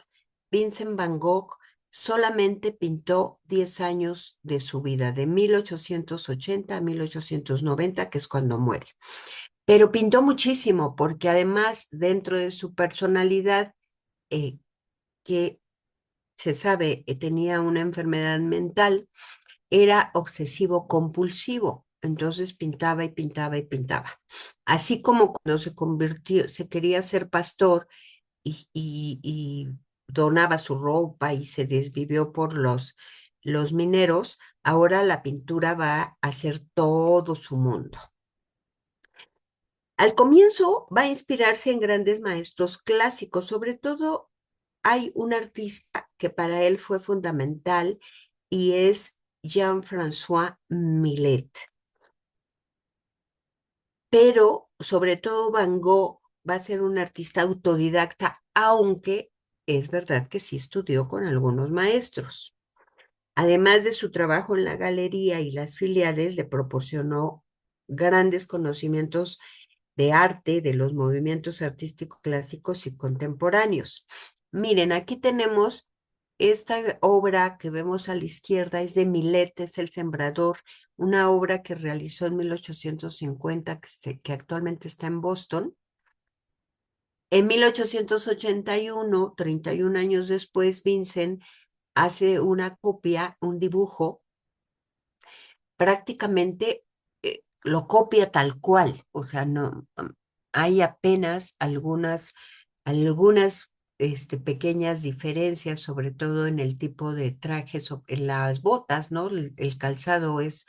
Vincent Van Gogh solamente pintó 10 años de su vida, de 1880 a 1890, que es cuando muere. pero pintó muchísimo porque además dentro de su personalidad, eh, que se sabe tenía una enfermedad mental, era obsesivo compulsivo. Entonces pintaba y pintaba y pintaba. Así como cuando se convirtió, se quería ser pastor y donaba su ropa y se desvivió por los mineros, ahora la pintura va a ser todo su mundo. Al comienzo va a inspirarse en grandes maestros clásicos, sobre todo hay un artista que para él fue fundamental y es Jean-François Millet. Pero sobre todo Van Gogh va a ser un artista autodidacta, aunque es verdad que sí estudió con algunos maestros. Además de su trabajo en la galería y las filiales, le proporcionó grandes conocimientos de arte, de los movimientos artísticos clásicos y contemporáneos. Miren, aquí tenemos esta obra que vemos a la izquierda, es de Millet, es El Sembrador, una obra que realizó en 1850, que actualmente está en Boston. En 1881, 31 años después, Vincent hace una copia, un dibujo, prácticamente lo copia tal cual, o sea, no hay apenas algunas pequeñas diferencias, sobre todo en el tipo de trajes o en las botas, ¿no? El calzado es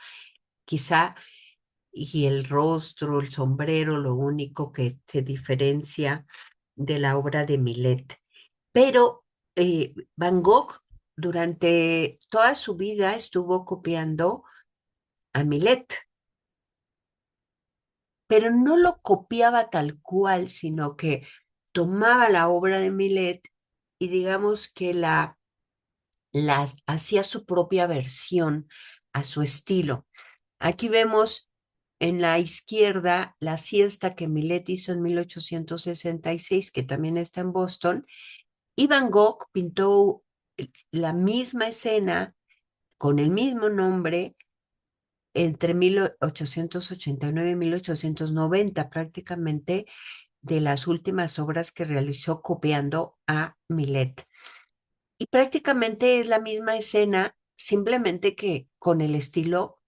quizá, y el rostro, el sombrero, lo único que se diferencia de la obra de Millet. Pero Van Gogh durante toda su vida estuvo copiando a Millet, pero no lo copiaba tal cual, sino que tomaba la obra de Millet y digamos que la hacía su propia versión a su estilo. Aquí vemos en la izquierda la siesta que Millet hizo en 1866, que también está en Boston, y Van Gogh pintó la misma escena con el mismo nombre entre 1889 y 1890, prácticamente de las últimas obras que realizó copiando a Millet. Y prácticamente es la misma escena, simplemente que con el estilo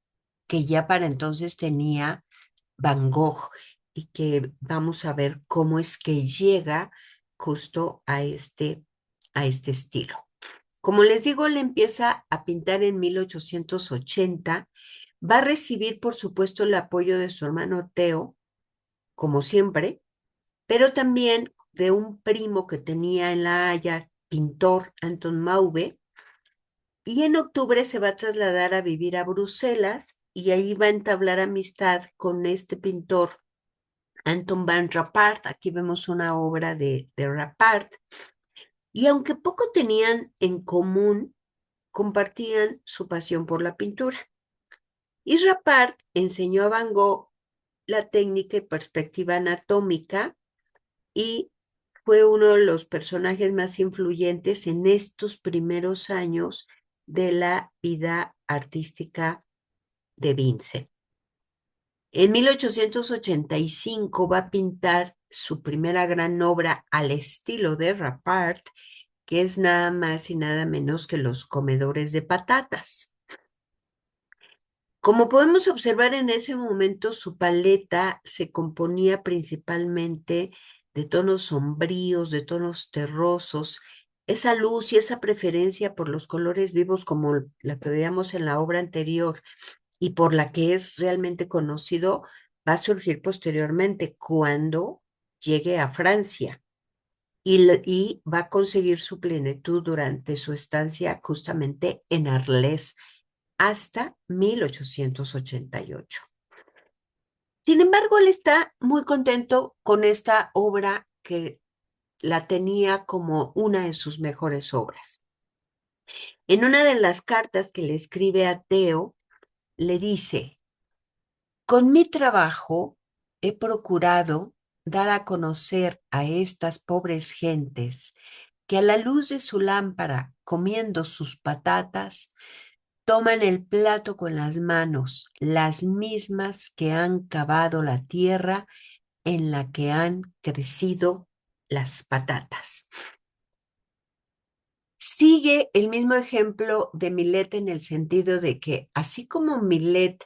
que ya para entonces tenía Van Gogh y que vamos a ver cómo es que llega justo a este estilo. Como les digo, él empieza a pintar en 1880. Va a recibir, por supuesto, el apoyo de su hermano Theo, como siempre, pero también de un primo que tenía en La Haya, pintor Anton Mauve, y en octubre se va a trasladar a vivir a Bruselas y ahí va a entablar amistad con este pintor Anton van Rappard. Aquí vemos una obra de Rappard. Y aunque poco tenían en común, compartían su pasión por la pintura. Y Rappard enseñó a Van Gogh la técnica y perspectiva anatómica y fue uno de los personajes más influyentes en estos primeros años de la vida artística de Vincent. En 1885 va a pintar su primera gran obra al estilo de Rappard, que es nada más y nada menos que Los comedores de patatas. Como podemos observar en ese momento, su paleta se componía principalmente de tonos sombríos, de tonos terrosos. Esa luz y esa preferencia por los colores vivos como la que veíamos en la obra anterior y por la que es realmente conocido, va a surgir posteriormente cuando llegue a Francia y va a conseguir su plenitud durante su estancia justamente en Arles hasta 1888. Sin embargo, él está muy contento con esta obra que la tenía como una de sus mejores obras. En una de las cartas que le escribe a Theo, le dice: con mi trabajo he procurado dar a conocer a estas pobres gentes que a la luz de su lámpara, comiendo sus patatas, toman el plato con las manos, las mismas que han cavado la tierra en la que han crecido las patatas. Sigue el mismo ejemplo de Millet en el sentido de que así como Millet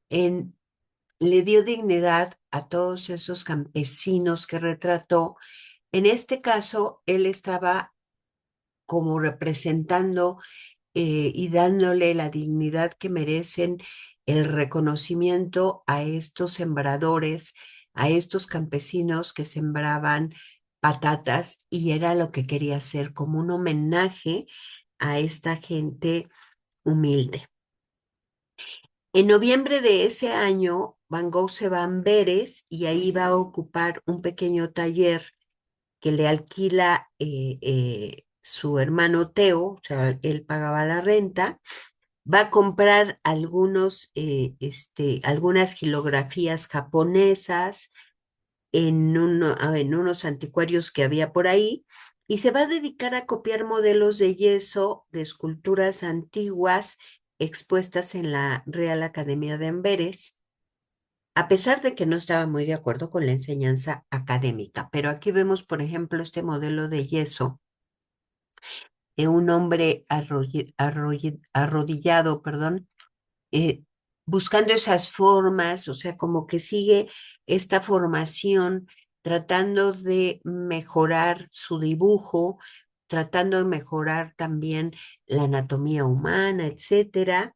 le dio dignidad a todos esos campesinos que retrató, en este caso él estaba como representando y dándole la dignidad que merecen, el reconocimiento a estos sembradores, a estos campesinos que sembraban patatas, y era lo que quería hacer como un homenaje a esta gente humilde. En noviembre de ese año, Van Gogh se va a Amberes y ahí va a ocupar un pequeño taller que le alquila su hermano Teo, o sea, él pagaba la renta. Va a comprar algunas gilografías japonesas en unos anticuarios que había por ahí, y se va a dedicar a copiar modelos de yeso de esculturas antiguas expuestas en la Real Academia de Amberes, a pesar de que no estaba muy de acuerdo con la enseñanza académica. Pero aquí vemos, por ejemplo, este modelo de yeso de un hombre arrodillado, perdón, eh, buscando esas formas, o sea, como que sigue esta formación, tratando de mejorar su dibujo, tratando de mejorar también la anatomía humana, etcétera.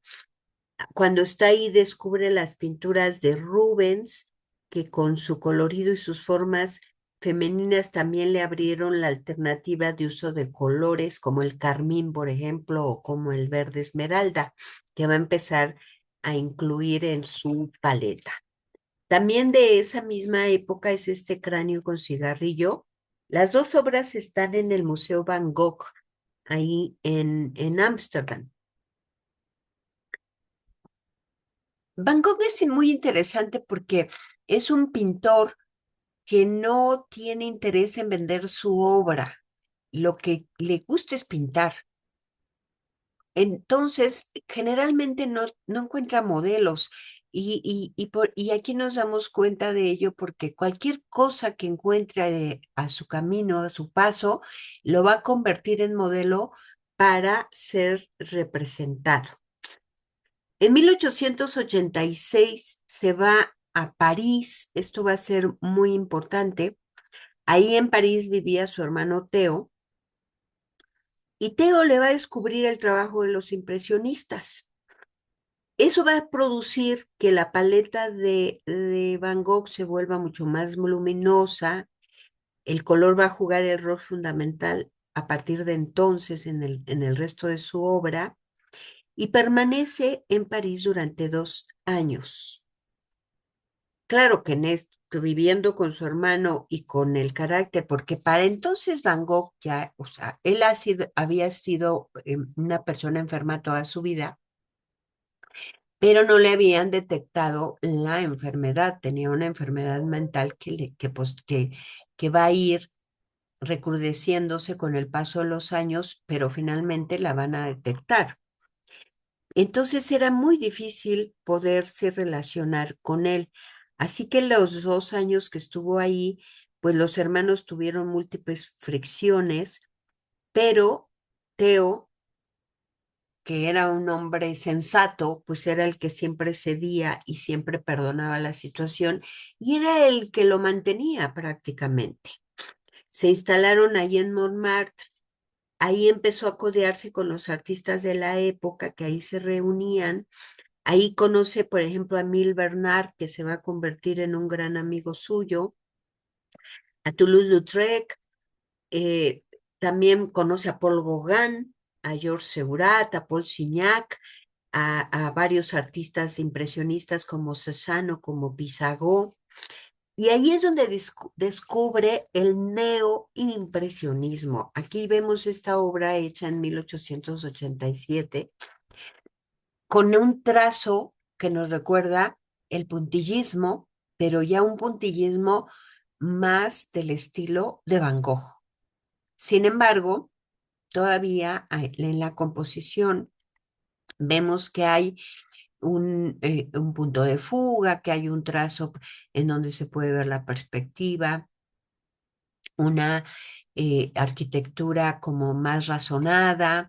Cuando está ahí descubre las pinturas de Rubens, que con su colorido y sus formas femeninas también le abrieron la alternativa de uso de colores como el carmín, por ejemplo, o como el verde esmeralda, que va a empezar a incluir en su paleta. También de esa misma época es este cráneo con cigarrillo. Las dos obras están en el Museo Van Gogh, ahí en Ámsterdam. Van Gogh es muy interesante porque es un pintor que no tiene interés en vender su obra. Lo que le gusta es pintar. Entonces, generalmente no encuentra modelos y aquí nos damos cuenta de ello porque cualquier cosa que encuentre a su camino, a su paso, lo va a convertir en modelo para ser representado. En 1886 se va a París, esto va a ser muy importante. Ahí en París vivía su hermano Teo, y Teo le va a descubrir el trabajo de los impresionistas. Eso va a producir que la paleta de Van Gogh se vuelva mucho más luminosa, el color va a jugar el rol fundamental a partir de entonces en el resto de su obra, y permanece en París durante 2 años. Claro que que viviendo con su hermano y con el carácter, porque para entonces Van Gogh ya, o sea, él había sido una persona enferma toda su vida, pero no le habían detectado la enfermedad. Tenía una enfermedad mental que va a ir recrudeciéndose con el paso de los años, pero finalmente la van a detectar. Entonces era muy difícil poderse relacionar con él. Así que los 2 años que estuvo ahí, pues los hermanos tuvieron múltiples fricciones, pero Teo, que era un hombre sensato, pues era el que siempre cedía y siempre perdonaba la situación, y era el que lo mantenía prácticamente. Se instalaron ahí en Montmartre. Ahí empezó a codearse con los artistas de la época que ahí se reunían. Ahí conoce, por ejemplo, a Emile Bernard, que se va a convertir en un gran amigo suyo, a Toulouse-Lautrec. eh, También conoce a Paul Gauguin, a Georges Seurat, a Paul Signac, a varios artistas impresionistas como Cézanne o como Pissarro. Y ahí es donde descubre el neoimpresionismo. Aquí vemos esta obra hecha en 1887 con un trazo que nos recuerda el puntillismo, pero ya un puntillismo más del estilo de Van Gogh. Sin embargo, todavía en la composición vemos que hay un punto de fuga, que hay un trazo en donde se puede ver la perspectiva, una arquitectura como más razonada,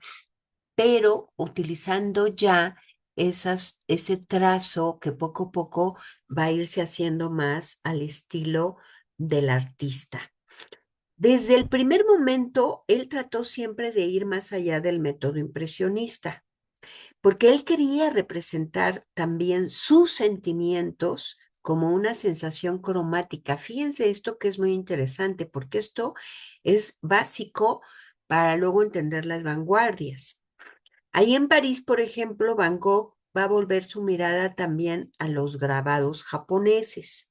pero utilizando ya ese trazo que poco a poco va a irse haciendo más al estilo del artista. Desde el primer momento, él trató siempre de ir más allá del método impresionista, porque él quería representar también sus sentimientos como una sensación cromática. Fíjense esto que es muy interesante, porque esto es básico para luego entender las vanguardias. Ahí en París, por ejemplo, Van Gogh va a volver su mirada también a los grabados japoneses.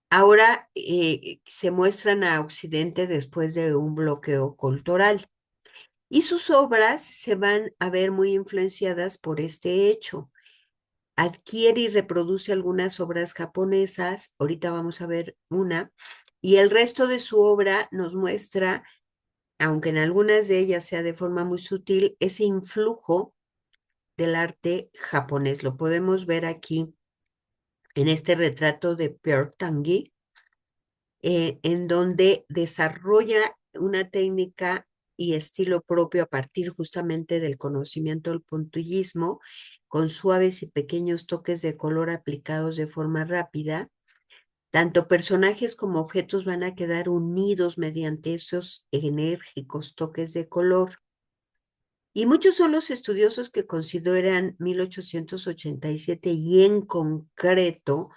Ahora se muestran a Occidente después de un bloqueo cultural y sus obras se van a ver muy influenciadas por este hecho. Adquiere y reproduce algunas obras japonesas, ahorita vamos a ver una, y el resto de su obra nos muestra, aunque en algunas de ellas sea de forma muy sutil, ese influjo del arte japonés. Lo podemos ver aquí en este retrato de Pierre Tanguy, en donde desarrolla una técnica y estilo propio a partir justamente del conocimiento del puntillismo, con suaves y pequeños toques de color aplicados de forma rápida. Tanto personajes como objetos van a quedar unidos mediante esos enérgicos toques de color. Y muchos son los estudiosos que consideran 1887 y en concreto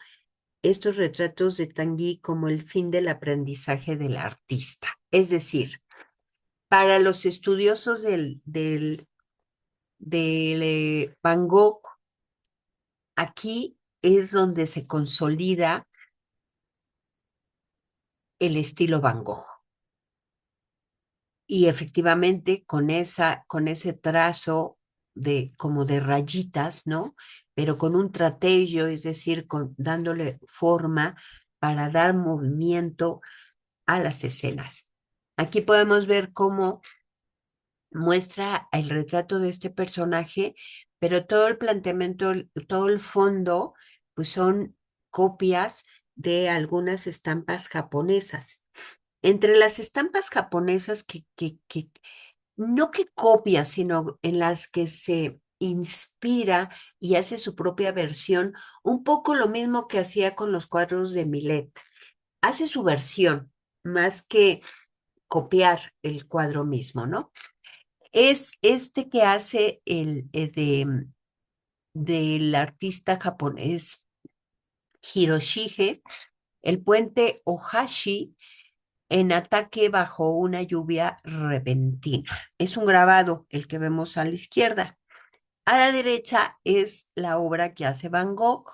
estos retratos de Tanguy como el fin del aprendizaje del artista. Es decir, para los estudiosos del Van Gogh, aquí es donde se consolida el estilo Van Gogh. Y efectivamente con ese trazo como de rayitas, ¿no? Pero con un tratello, es decir, dándole forma para dar movimiento a las escenas. Aquí podemos ver cómo muestra el retrato de este personaje, pero todo el planteamiento, todo el fondo, pues son copias de algunas estampas japonesas. Entre las estampas japonesas que no que copia, sino en las que se inspira y hace su propia versión, un poco lo mismo que hacía con los cuadros de Millet. Hace su versión más que copiar el cuadro mismo, ¿no? Es este que hace del artista japonés Hiroshige, el puente Ohashi en ataque bajo una lluvia repentina. Es un grabado, el que vemos a la izquierda. A la derecha es la obra que hace Van Gogh,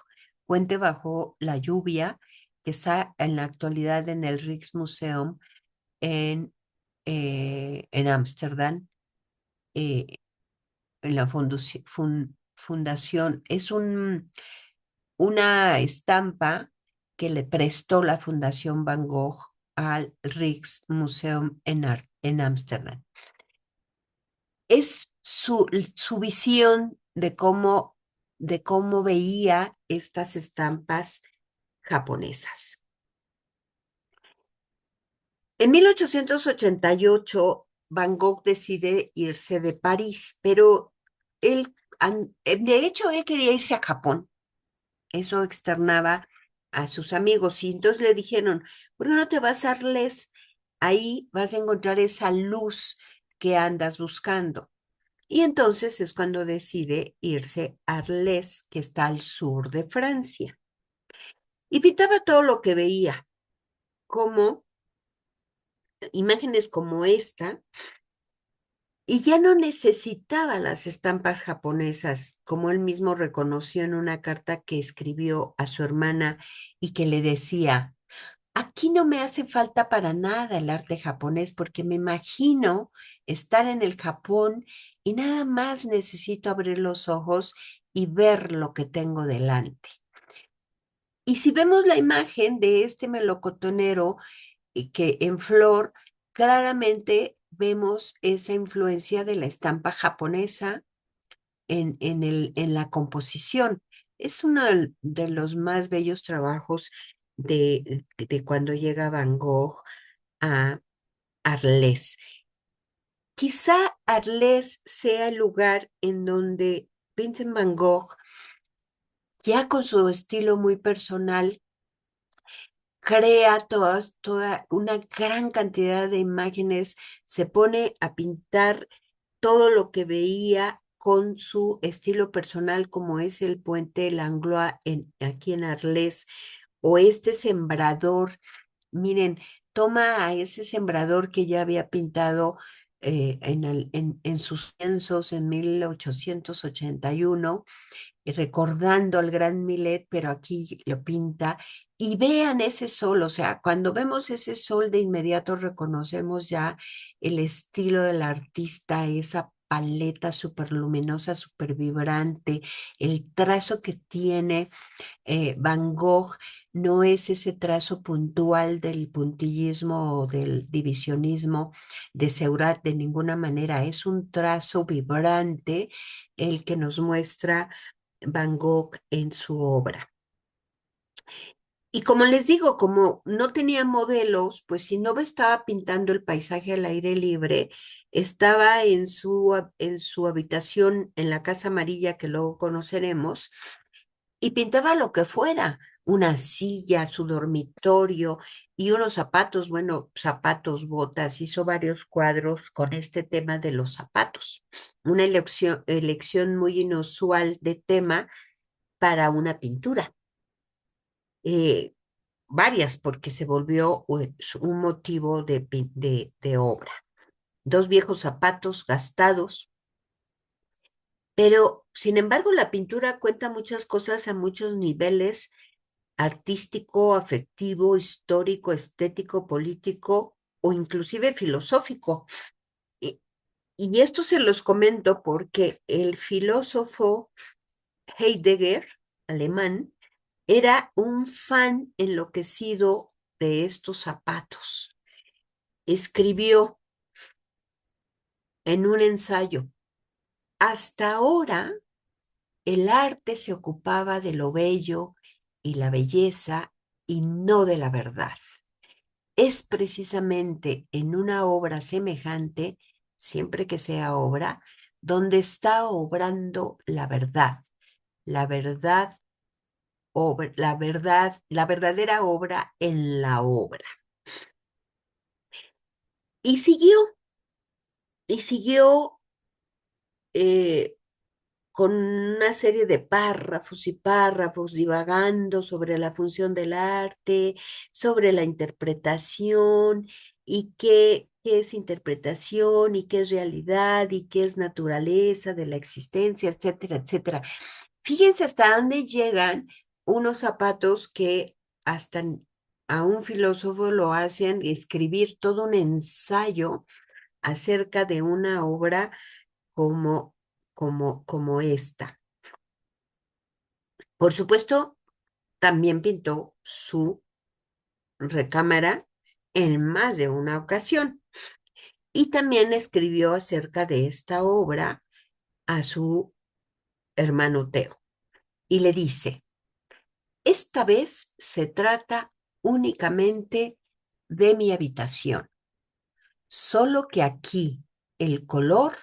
Puente bajo la lluvia, que está en la actualidad en el Rijksmuseum en Ámsterdam, eh, en la fundación. Es una estampa que le prestó la Fundación Van Gogh al Rijksmuseum en Ámsterdam. Es su visión de cómo veía estas estampas japonesas. En 1888, Van Gogh decide irse de París, pero de hecho, él quería irse a Japón. Eso externaba a sus amigos y entonces le dijeron, ¿por qué no te vas a Arles? Ahí vas a encontrar esa luz que andas buscando. Y entonces es cuando decide irse a Arles, que está al sur de Francia. Y pintaba todo lo que veía, como imágenes como esta, y ya no necesitaba las estampas japonesas, como él mismo reconoció en una carta que escribió a su hermana y que le decía, aquí no me hace falta para nada el arte japonés porque me imagino estar en el Japón y nada más necesito abrir los ojos y ver lo que tengo delante. Y si vemos la imagen de este melocotonero que en flor, claramente vemos esa influencia de la estampa japonesa en la composición. Es uno de los más bellos trabajos de cuando llega Van Gogh a Arles. Quizá Arles sea el lugar en donde Vincent Van Gogh, ya con su estilo muy personal, crea toda una gran cantidad de imágenes, se pone a pintar todo lo que veía con su estilo personal, como es el puente Langlois aquí en Arles, o este sembrador. Miren, toma a ese sembrador que ya había pintado en sus lienzos en 1881, recordando al gran Millet, pero aquí lo pinta. Y vean ese sol, o sea, cuando vemos ese sol de inmediato reconocemos ya el estilo del artista, esa paleta súper luminosa, súper vibrante, el trazo que tiene Van Gogh no es ese trazo puntual del puntillismo o del divisionismo de Seurat de ninguna manera, es un trazo vibrante el que nos muestra Van Gogh en su obra. Y como les digo, como no tenía modelos, pues si no estaba pintando el paisaje al aire libre, estaba en su habitación en la Casa Amarilla que luego conoceremos y pintaba lo que fuera, una silla, su dormitorio y unos zapatos, bueno, zapatos, botas, hizo varios cuadros con este tema de los zapatos, una elección muy inusual de tema para una pintura. Eh, Varias, porque se volvió un motivo de obra. Dos viejos zapatos gastados, pero sin embargo la pintura cuenta muchas cosas a muchos niveles: artístico, afectivo, histórico, estético, político o inclusive filosófico. Y, y esto se los comento porque el filósofo Heidegger, alemán, era un fan enloquecido de estos zapatos. Escribió en un ensayo: hasta ahora el arte se ocupaba de lo bello y la belleza y no de la verdad. Es precisamente en una obra semejante, siempre que sea obra, donde está obrando la verdad, la verdadera obra en la obra. Y siguió eh, con una serie de párrafos y párrafos divagando sobre la función del arte, sobre la interpretación y qué es interpretación y qué es realidad y qué es naturaleza de la existencia, etcétera, etcétera. Fíjense hasta dónde llegan unos zapatos que hasta a un filósofo lo hacen escribir todo un ensayo acerca de una obra como, como esta. Por supuesto, también pintó su recámara en más de una ocasión y también escribió acerca de esta obra a su hermano Teo y le dice: esta vez se trata únicamente de mi habitación, solo que aquí el color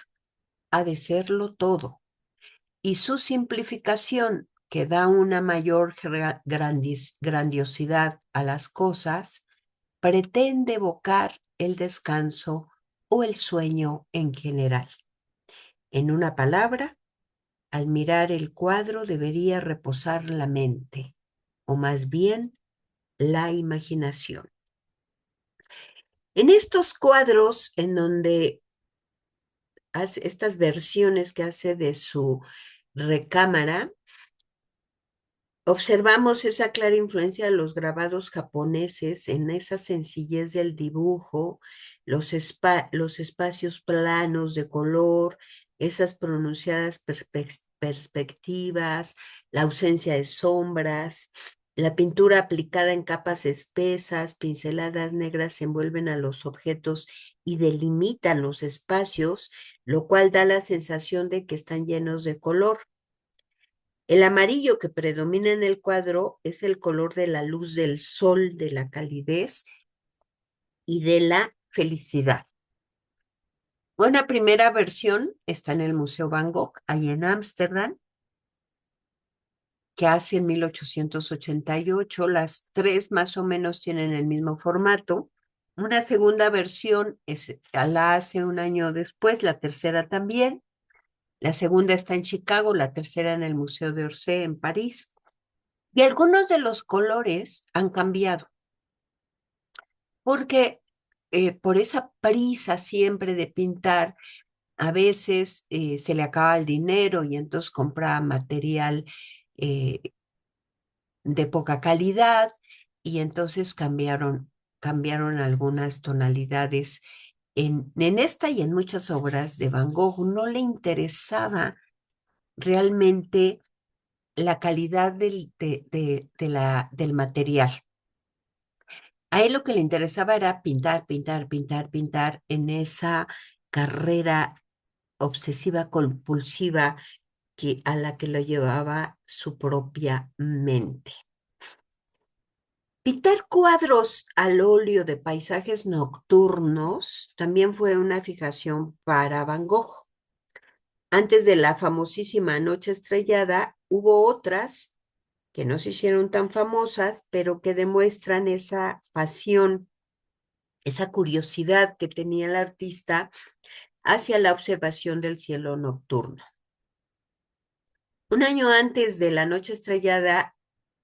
ha de serlo todo y su simplificación, que da una mayor grandiosidad a las cosas, pretende evocar el descanso o el sueño en general. En una palabra, al mirar el cuadro debería reposar la mente, o más bien la imaginación. En estos cuadros, en donde hace estas versiones que hace de su recámara, observamos esa clara influencia de los grabados japoneses en esa sencillez del dibujo, los espacios planos de color, esas pronunciadas perspectivas, la ausencia de sombras, la pintura aplicada en capas espesas, pinceladas negras envuelven a los objetos y delimitan los espacios, lo cual da la sensación de que están llenos de color. El amarillo que predomina en el cuadro es el color de la luz del sol, de la calidez y de la felicidad. Una primera versión está en el Museo Van Gogh, ahí en Ámsterdam, que hace en 1888. Las tres más o menos tienen el mismo formato. Una segunda versión la hace un año después, la tercera también. La segunda está en Chicago, la tercera en el Museo de Orsay en París. Y algunos de los colores han cambiado, porque por esa prisa siempre de pintar, a veces se le acaba el dinero y entonces compra material eh, de poca calidad y entonces cambiaron algunas tonalidades en esta y en muchas obras de Van Gogh. No le interesaba realmente la calidad del material. A él lo que le interesaba era pintar, pintar, pintar, pintar en esa carrera obsesiva compulsiva a la que lo llevaba su propia mente. Pintar cuadros al óleo de paisajes nocturnos también fue una fijación para Van Gogh. Antes de la famosísima Noche Estrellada, hubo otras que no se hicieron tan famosas, pero que demuestran esa pasión, esa curiosidad que tenía el artista hacia la observación del cielo nocturno. Un año antes de la Noche Estrellada,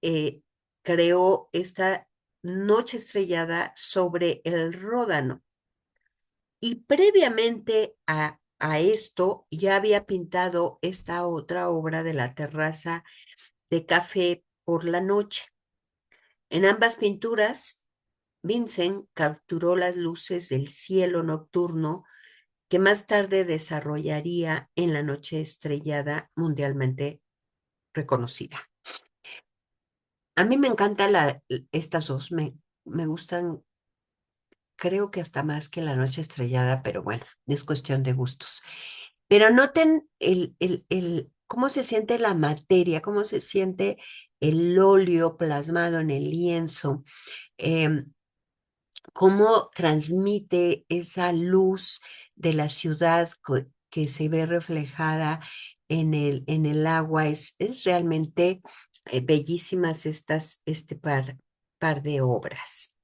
eh, creó esta Noche Estrellada sobre el Ródano. Y previamente a esto, ya había pintado esta otra obra de la terraza de café por la noche. En ambas pinturas, Vincent capturó las luces del cielo nocturno que más tarde desarrollaría en la Noche Estrellada mundialmente reconocida. A mí me encantan estas dos, me gustan, creo que hasta más que La Noche Estrellada, pero bueno, es cuestión de gustos. Pero noten cómo se siente la materia, cómo se siente el óleo plasmado en el lienzo, em, cómo transmite esa luz de la ciudad que se ve reflejada en el agua. Es realmente bellísimas este par de obras.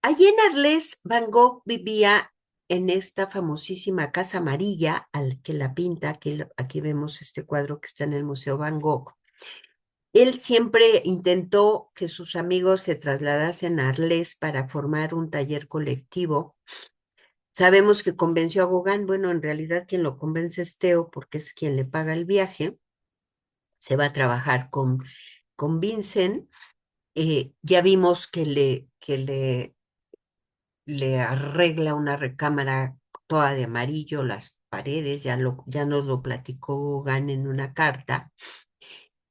Allí en Arles, Van Gogh vivía en esta famosísima Casa Amarilla, al que la pinta, que aquí vemos este cuadro que está en el Museo Van Gogh. Él siempre intentó que sus amigos se trasladasen a Arles para formar un taller colectivo. Sabemos que convenció a Gauguin. Bueno, en realidad quien lo convence es Theo, porque es quien le paga el viaje. Se va a trabajar con Vincent. Ya vimos que le arregla una recámara toda de amarillo, las paredes, ya nos lo platicó Gauguin en una carta.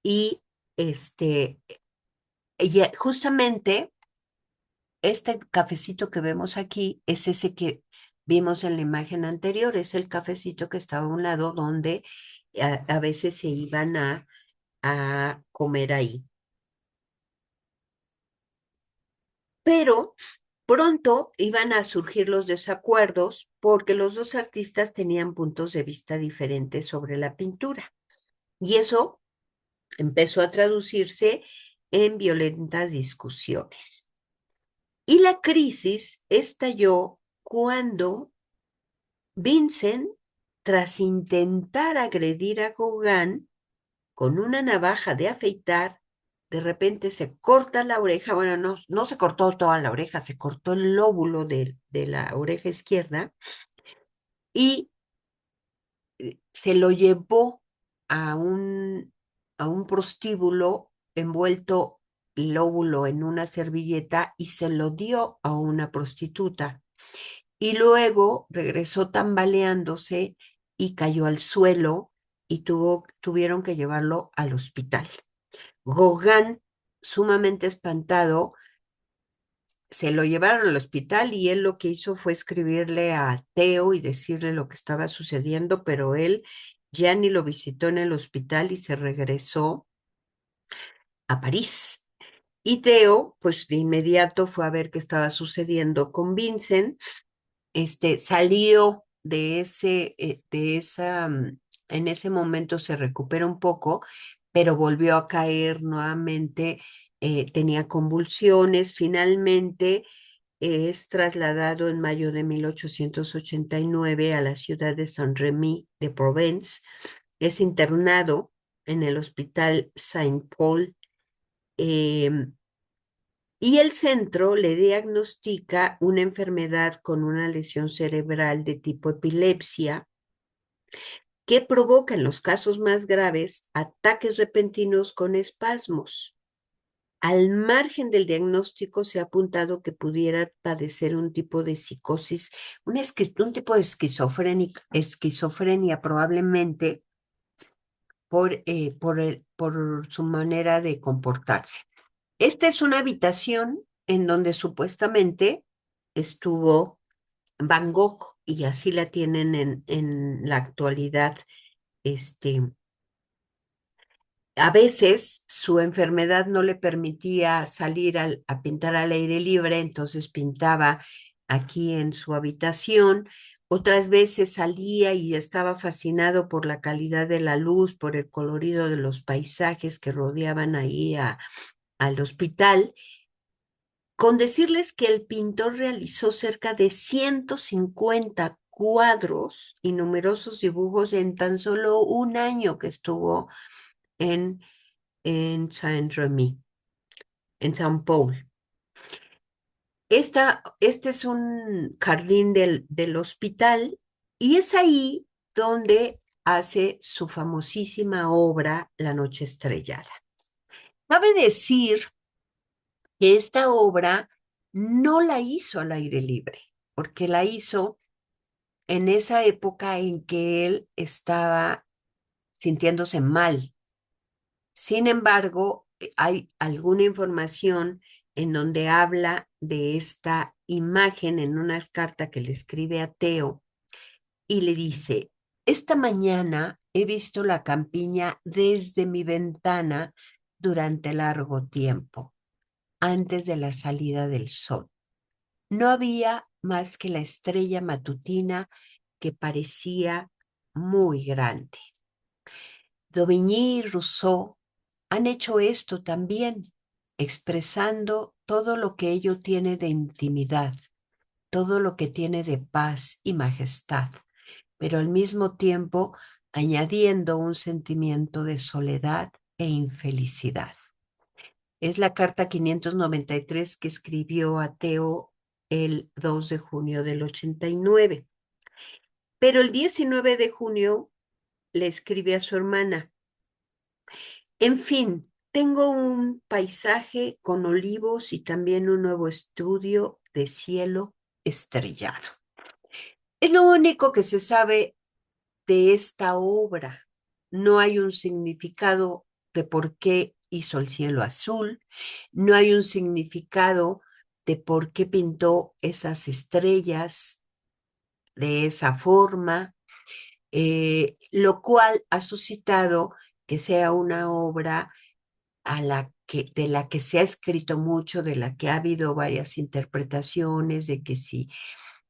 Y justamente este cafecito que vemos aquí es ese que vimos en la imagen anterior, es el cafecito que estaba a un lado donde a veces se iban a comer ahí. Pero pronto iban a surgir los desacuerdos porque los dos artistas tenían puntos de vista diferentes sobre la pintura. Y eso empezó a traducirse en violentas discusiones. Y la crisis estalló cuando Vincent, tras intentar agredir a Gauguin con una navaja de afeitar, de repente se corta la oreja. Bueno, no se cortó toda la oreja, se cortó el lóbulo de la oreja izquierda y se lo llevó a un prostíbulo envuelto el lóbulo en una servilleta y se lo dio a una prostituta. Y luego regresó tambaleándose y cayó al suelo y tuvieron que llevarlo al hospital. Gauguin, sumamente espantado, se lo llevaron al hospital y él lo que hizo fue escribirle a Theo y decirle lo que estaba sucediendo, pero él ya ni lo visitó en el hospital y se regresó a París. Y Theo, pues de inmediato fue a ver qué estaba sucediendo con Vincent. Salió en ese momento se recupera un poco, pero volvió a caer nuevamente, tenía convulsiones, finalmente es trasladado en mayo de 1889 a la ciudad de Saint-Rémy de Provence, es internado en el Hospital Saint-Paul, em, y el centro le diagnostica una enfermedad con una lesión cerebral de tipo epilepsia que provoca en los casos más graves ataques repentinos con espasmos. Al margen del diagnóstico se ha apuntado que pudiera padecer un tipo de psicosis, un tipo de esquizofrenia probablemente por su manera de comportarse. Esta es una habitación en donde supuestamente estuvo Van Gogh y así la tienen en la actualidad. Este, a veces su enfermedad no le permitía salir a pintar al aire libre, entonces pintaba aquí en su habitación. Otras veces salía y estaba fascinado por la calidad de la luz, por el colorido de los paisajes que rodeaban ahí al hospital. Con decirles que el pintor realizó cerca de 150 cuadros y numerosos dibujos en tan solo un año que estuvo en Saint-Rémy, en Saint Paul. Este es un jardín del hospital y es ahí donde hace su famosísima obra La Noche Estrellada. Cabe decir que esta obra no la hizo al aire libre, porque la hizo en esa época en que él estaba sintiéndose mal. Sin embargo, hay alguna información en donde habla de esta imagen en una carta que le escribe a Teo y le dice, esta mañana he visto la campiña desde mi ventana durante largo tiempo, antes de la salida del sol. No había más que la estrella matutina que parecía muy grande. Daubigny y Rousseau han hecho esto también, expresando todo lo que ello tiene de intimidad, todo lo que tiene de paz y majestad, pero al mismo tiempo añadiendo un sentimiento de soledad e infelicidad. Es la carta 593 que escribió a Theo el 2 de junio del 89. Pero el 19 de junio le escribe a su hermana, en fin, tengo un paisaje con olivos y también un nuevo estudio de cielo estrellado. Es lo único que se sabe de esta obra. No hay un significado de por qué hizo el cielo azul, no hay un significado de por qué pintó esas estrellas de esa forma, lo cual ha suscitado que sea una obra de la que se ha escrito mucho, de la que ha habido varias interpretaciones, de que si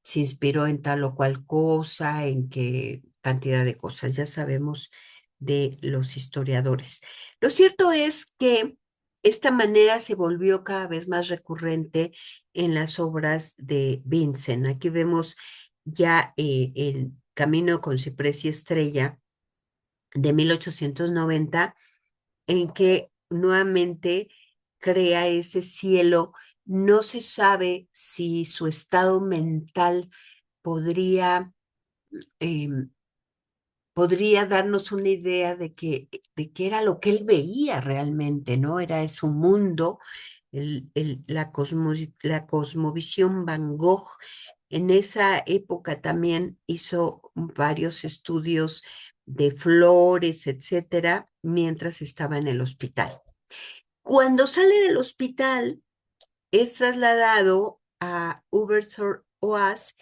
se inspiró en tal o cual cosa, en qué cantidad de cosas, ya sabemos de los historiadores. Lo cierto es que esta manera se volvió cada vez más recurrente en las obras de Vincent. Aquí vemos ya el Camino con Ciprés y Estrella de 1890 en que nuevamente crea ese cielo. No se sabe si su estado mental podría, eh, podría darnos una idea de qué era lo que él veía realmente, ¿no? Era su mundo, la cosmovisión Van Gogh. En esa época también hizo varios estudios de flores, etcétera, mientras estaba en el hospital. Cuando sale del hospital, es trasladado a Auvers-sur-Oise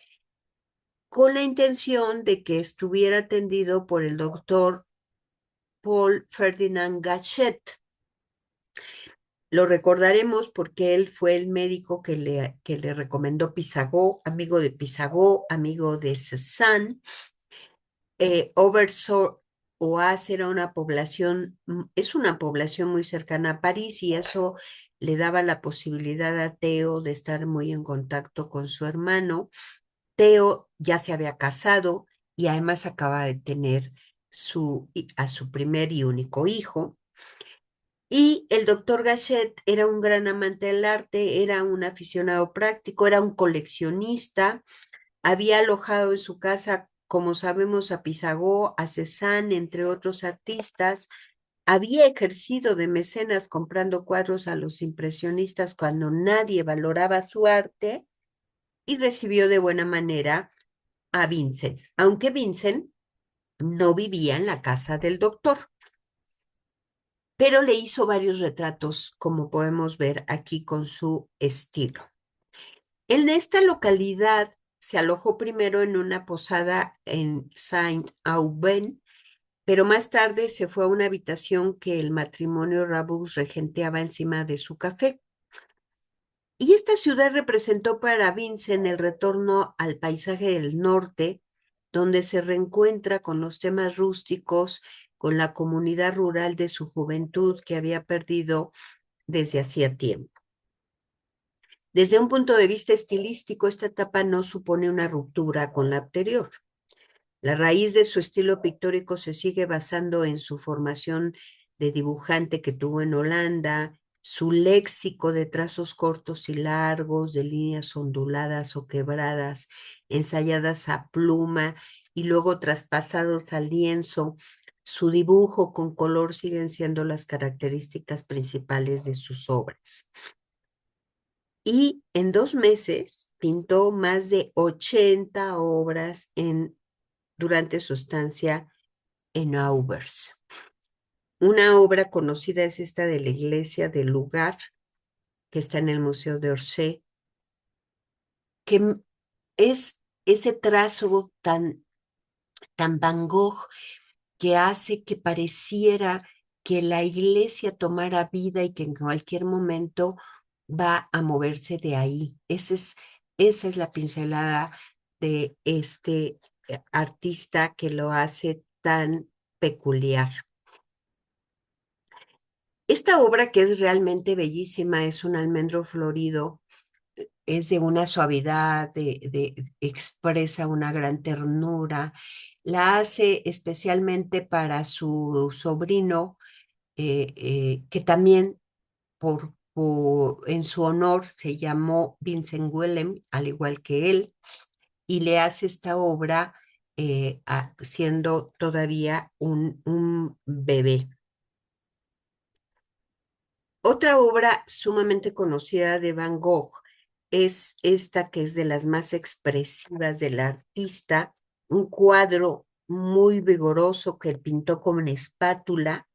con la intención de que estuviera atendido por el doctor Paul Ferdinand Gachet. Lo recordaremos porque él fue el médico que le recomendó Pisagot, amigo de Pisagot, amigo de Cézanne. Auvers-sur-Oise era una población, es una población muy cercana a París y eso le daba la posibilidad a Theo de estar muy en contacto con su hermano. Theo ya se había casado y además acaba de tener a su primer y único hijo. Y el doctor Gachet era un gran amante del arte, era un aficionado práctico, era un coleccionista, había alojado en su casa, como sabemos, a Pisagot, a Cézanne, entre otros artistas, había ejercido de mecenas comprando cuadros a los impresionistas cuando nadie valoraba su arte y recibió de buena manera a Vincent, aunque Vincent no vivía en la casa del doctor, pero le hizo varios retratos, como podemos ver aquí con su estilo. En esta localidad se alojó primero en una posada en Saint-Aubin, pero más tarde se fue a una habitación que el matrimonio Rabus regenteaba encima de su café. Y esta ciudad representó para Vincent el retorno al paisaje del norte, donde se reencuentra con los temas rústicos, con la comunidad rural de su juventud que había perdido desde hacía tiempo. Desde un punto de vista estilístico, esta etapa no supone una ruptura con la anterior. La raíz de su estilo pictórico se sigue basando en su formación de dibujante que tuvo en Holanda, su léxico de trazos cortos y largos, de líneas onduladas o quebradas, ensayadas a pluma y luego traspasados al lienzo. Su dibujo con color siguen siendo las características principales de sus obras. Y en 2 meses pintó más de 80 obras durante su estancia en Auvers. Una obra conocida es esta de la iglesia del lugar, que está en el Museo de Orsay, que es ese trazo tan Van Gogh que hace que pareciera que la iglesia tomara vida y que en cualquier momento va a moverse de ahí. Esa es la pincelada de este artista que lo hace tan peculiar. Esta obra, que es realmente bellísima, es un almendro florido, es de una suavidad, expresa una gran ternura. La hace especialmente para su sobrino, que también en su honor se llamó Vincent Willem, al igual que él, y le hace esta obra siendo todavía un bebé. Otra obra sumamente conocida de Van Gogh es esta que es de las más expresivas del artista, un cuadro muy vigoroso que él pintó con una espátula.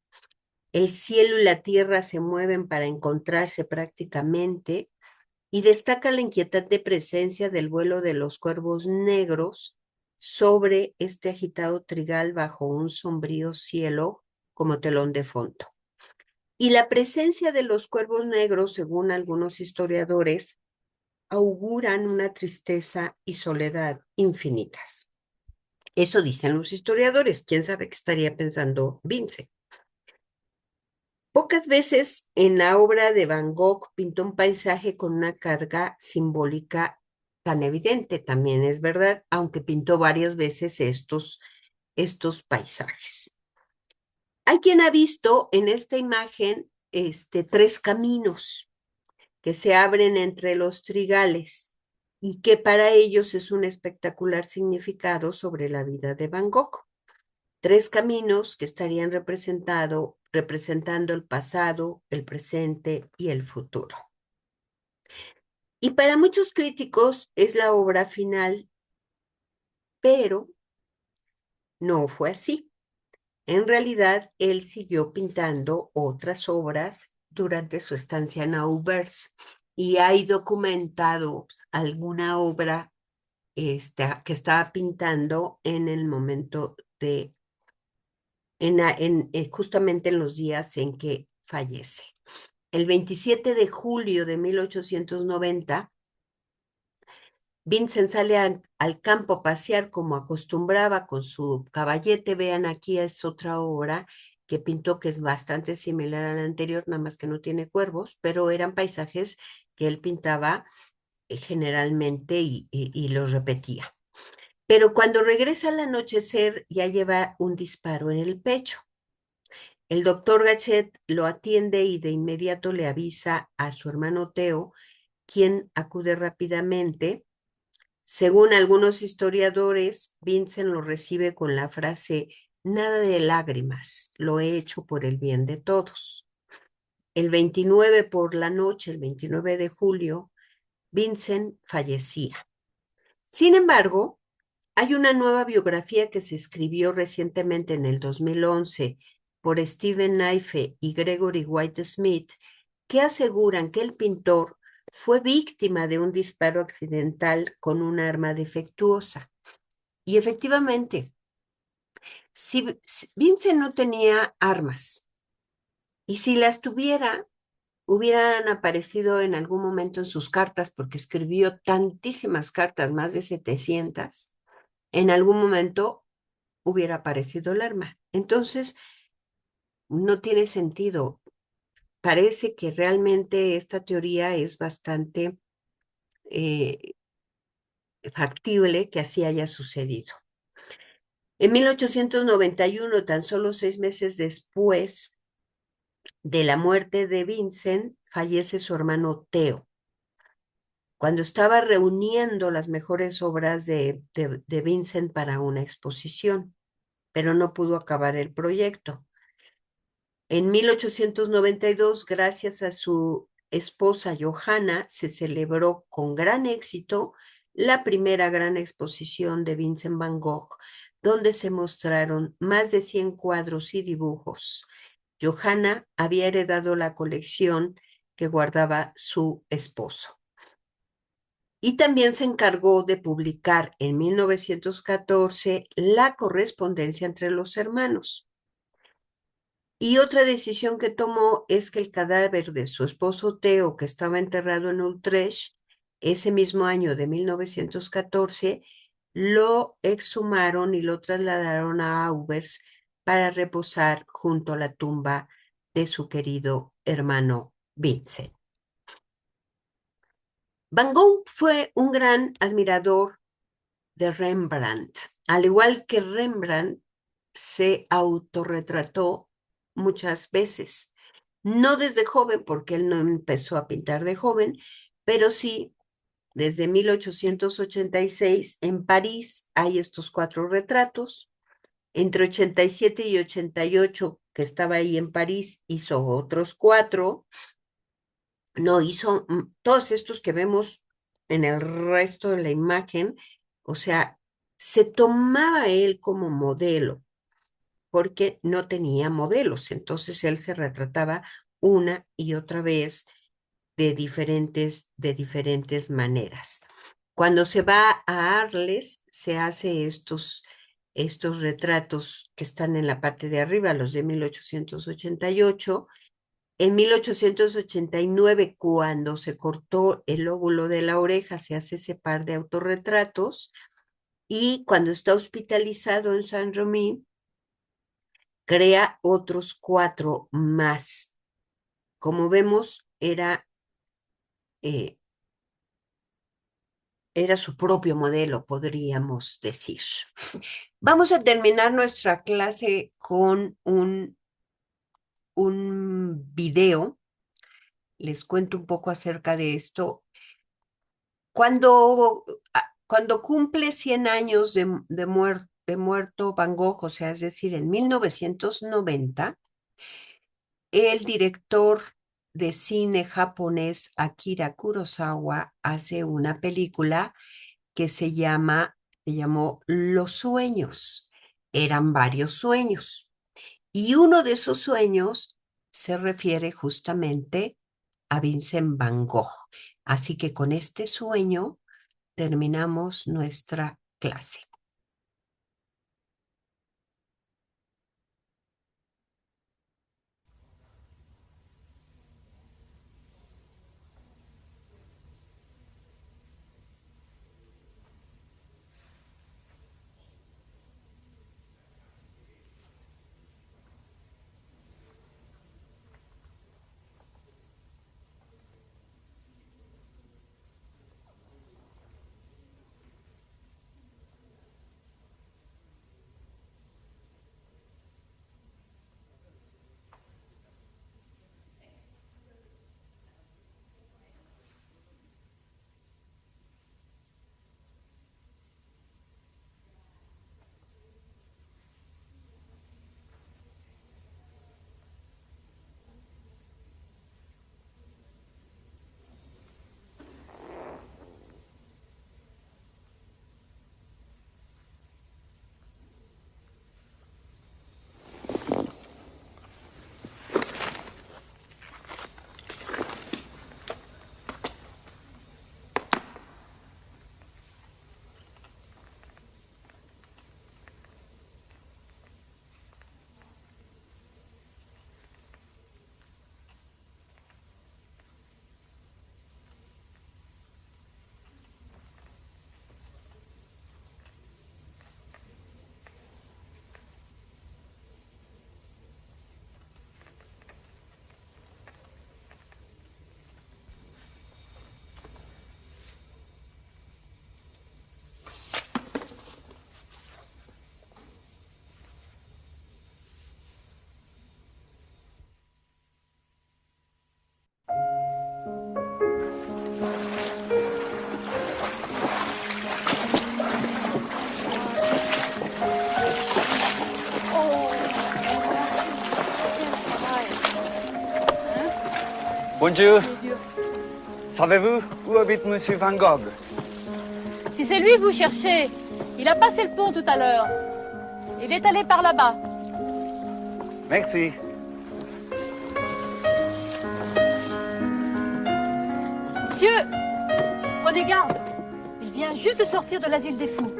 El cielo y la tierra se mueven para encontrarse prácticamente y destaca la inquietante presencia del vuelo de los cuervos negros sobre este agitado trigal bajo un sombrío cielo como telón de fondo. Y la presencia de los cuervos negros, según algunos historiadores, auguran una tristeza y soledad infinitas. Eso dicen los historiadores. ¿Quién sabe qué estaría pensando Vince? Pocas veces en la obra de Van Gogh pintó un paisaje con una carga simbólica tan evidente, también es verdad, aunque pintó varias veces estos paisajes. Hay quien ha visto en esta imagen tres caminos que se abren entre los trigales y que para ellos es un espectacular significado sobre la vida de Van Gogh. Tres caminos que estarían representando el pasado, el presente y el futuro. Y para muchos críticos es la obra final, pero no fue así. En realidad, él siguió pintando otras obras durante su estancia en Auvers. y hay documentado alguna obra que estaba pintando en el momento justamente en los días en que fallece. El 27 de julio de 1890, Vincent sale al campo a pasear como acostumbraba con su caballete. Vean, aquí es otra obra que pintó que es bastante similar a la anterior, nada más que no tiene cuervos, pero eran paisajes que él pintaba generalmente y los repetía. Pero cuando regresa al anochecer ya lleva un disparo en el pecho. El doctor Gachet lo atiende y de inmediato le avisa a su hermano Teo, quien acude rápidamente. Según algunos historiadores, Vincent lo recibe con la frase, nada de lágrimas, lo he hecho por el bien de todos. El 29 por la noche, el 29 de julio, Vincent fallecía. Sin embargo, hay una nueva biografía que se escribió recientemente en el 2011 por Stephen Naife y Gregory White Smith, que aseguran que el pintor fue víctima de un disparo accidental con un arma defectuosa. Y efectivamente, si Vincent no tenía armas, y si las tuviera, hubieran aparecido en algún momento en sus cartas, porque escribió tantísimas cartas, más de 700, en algún momento hubiera aparecido el arma. Entonces, no tiene sentido. Parece que realmente esta teoría es bastante eh, factible que así haya sucedido. En 1891, tan solo 6 meses después de la muerte de Vincent, fallece su hermano Theo. Cuando estaba reuniendo las mejores obras de Vincent para una exposición, pero no pudo acabar el proyecto. En 1892, gracias a su esposa Johanna, se celebró con gran éxito la primera gran exposición de Vincent van Gogh, donde se mostraron más de 100 cuadros y dibujos. Johanna había heredado la colección que guardaba su esposo. Y también se encargó de publicar en 1914 la correspondencia entre los hermanos. Y otra decisión que tomó es que el cadáver de su esposo Theo, que estaba enterrado en Utrecht, ese mismo año de 1914, lo exhumaron y lo trasladaron a Auvers para reposar junto a la tumba de su querido hermano Vincent. Van Gogh fue un gran admirador de Rembrandt. Al igual que Rembrandt, se autorretrató muchas veces. No desde joven, porque él no empezó a pintar de joven, pero sí desde 1886 en París hay estos 4 retratos. Entre 87 y 88, que estaba ahí en París, hizo otros 4. No, hizo todos estos que vemos en el resto de la imagen. O sea, se tomaba él como modelo porque no tenía modelos. Entonces él se retrataba una y otra vez de diferentes maneras. Cuando se va a Arles, se hace estos retratos que están en la parte de arriba, los de 1888. En 1889, cuando se cortó el lóbulo de la oreja, se hace ese par de autorretratos. Y cuando está hospitalizado en Saint-Remy, crea otros 4 más. Como vemos, eh, era su propio modelo, podríamos decir. Vamos a terminar nuestra clase con un video. Les cuento un poco acerca de esto. Cuando cumple 100 años de muerto Van Gogh, o sea, es decir, en 1990, el director de cine japonés Akira Kurosawa hace una película que se llamó Los sueños. Eran varios sueños. Y uno de esos sueños se refiere justamente a Vincent Van Gogh. Así que con este sueño terminamos nuestra clase. Bonjour. Savez-vous où habite Monsieur Van Gogh? Si c'est lui que vous cherchez, il a passé le pont tout à l'heure. Il est allé par là-bas. Merci. Monsieur, prenez garde. Il vient juste de sortir de l'asile des fous.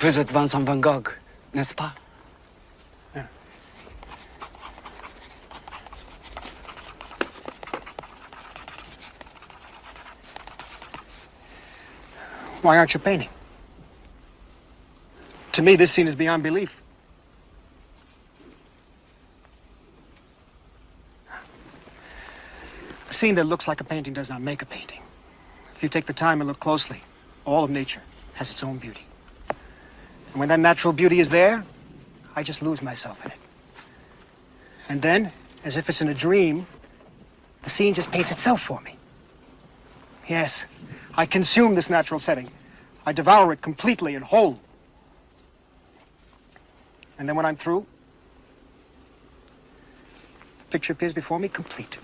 Vous êtes Vincent Van Gogh, n'est-ce pas? Why aren't you painting? To me, this scene is beyond belief. A scene that looks like a painting does not make a painting. If you take the time and look closely, all of nature has its own beauty. And when that natural beauty is there, I just lose myself in it. And then, as if it's in a dream, the scene just paints itself for me. Yes, I consume this natural setting. I devour it completely and whole. And then when I'm through, the picture appears before me complete.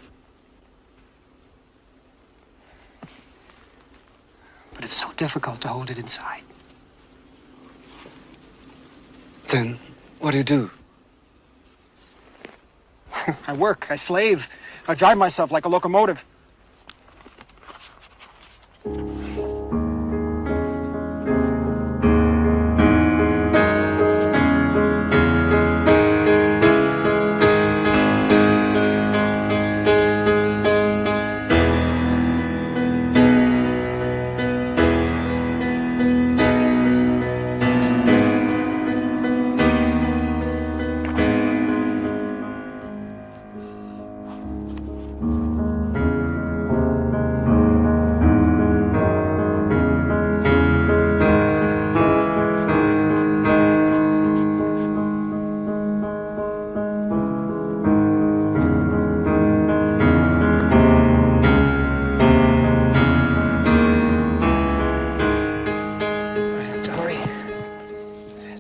But it's so difficult to hold it inside. Then, what do you do? I work, I slave, I drive myself like a locomotive.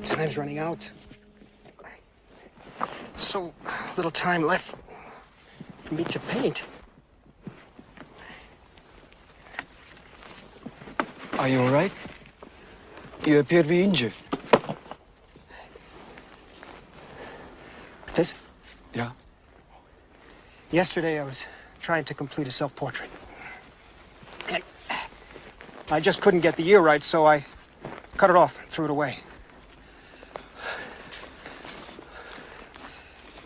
Time's running out. So little time left for me to paint. Are you all right? You appear to be injured. This? Yeah? Yesterday I was trying to complete a self-portrait. And I just couldn't get the year right, so I cut it off and threw it away.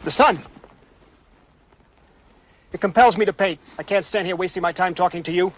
The sun. It compels me to paint. I can't stand here wasting my time talking to you.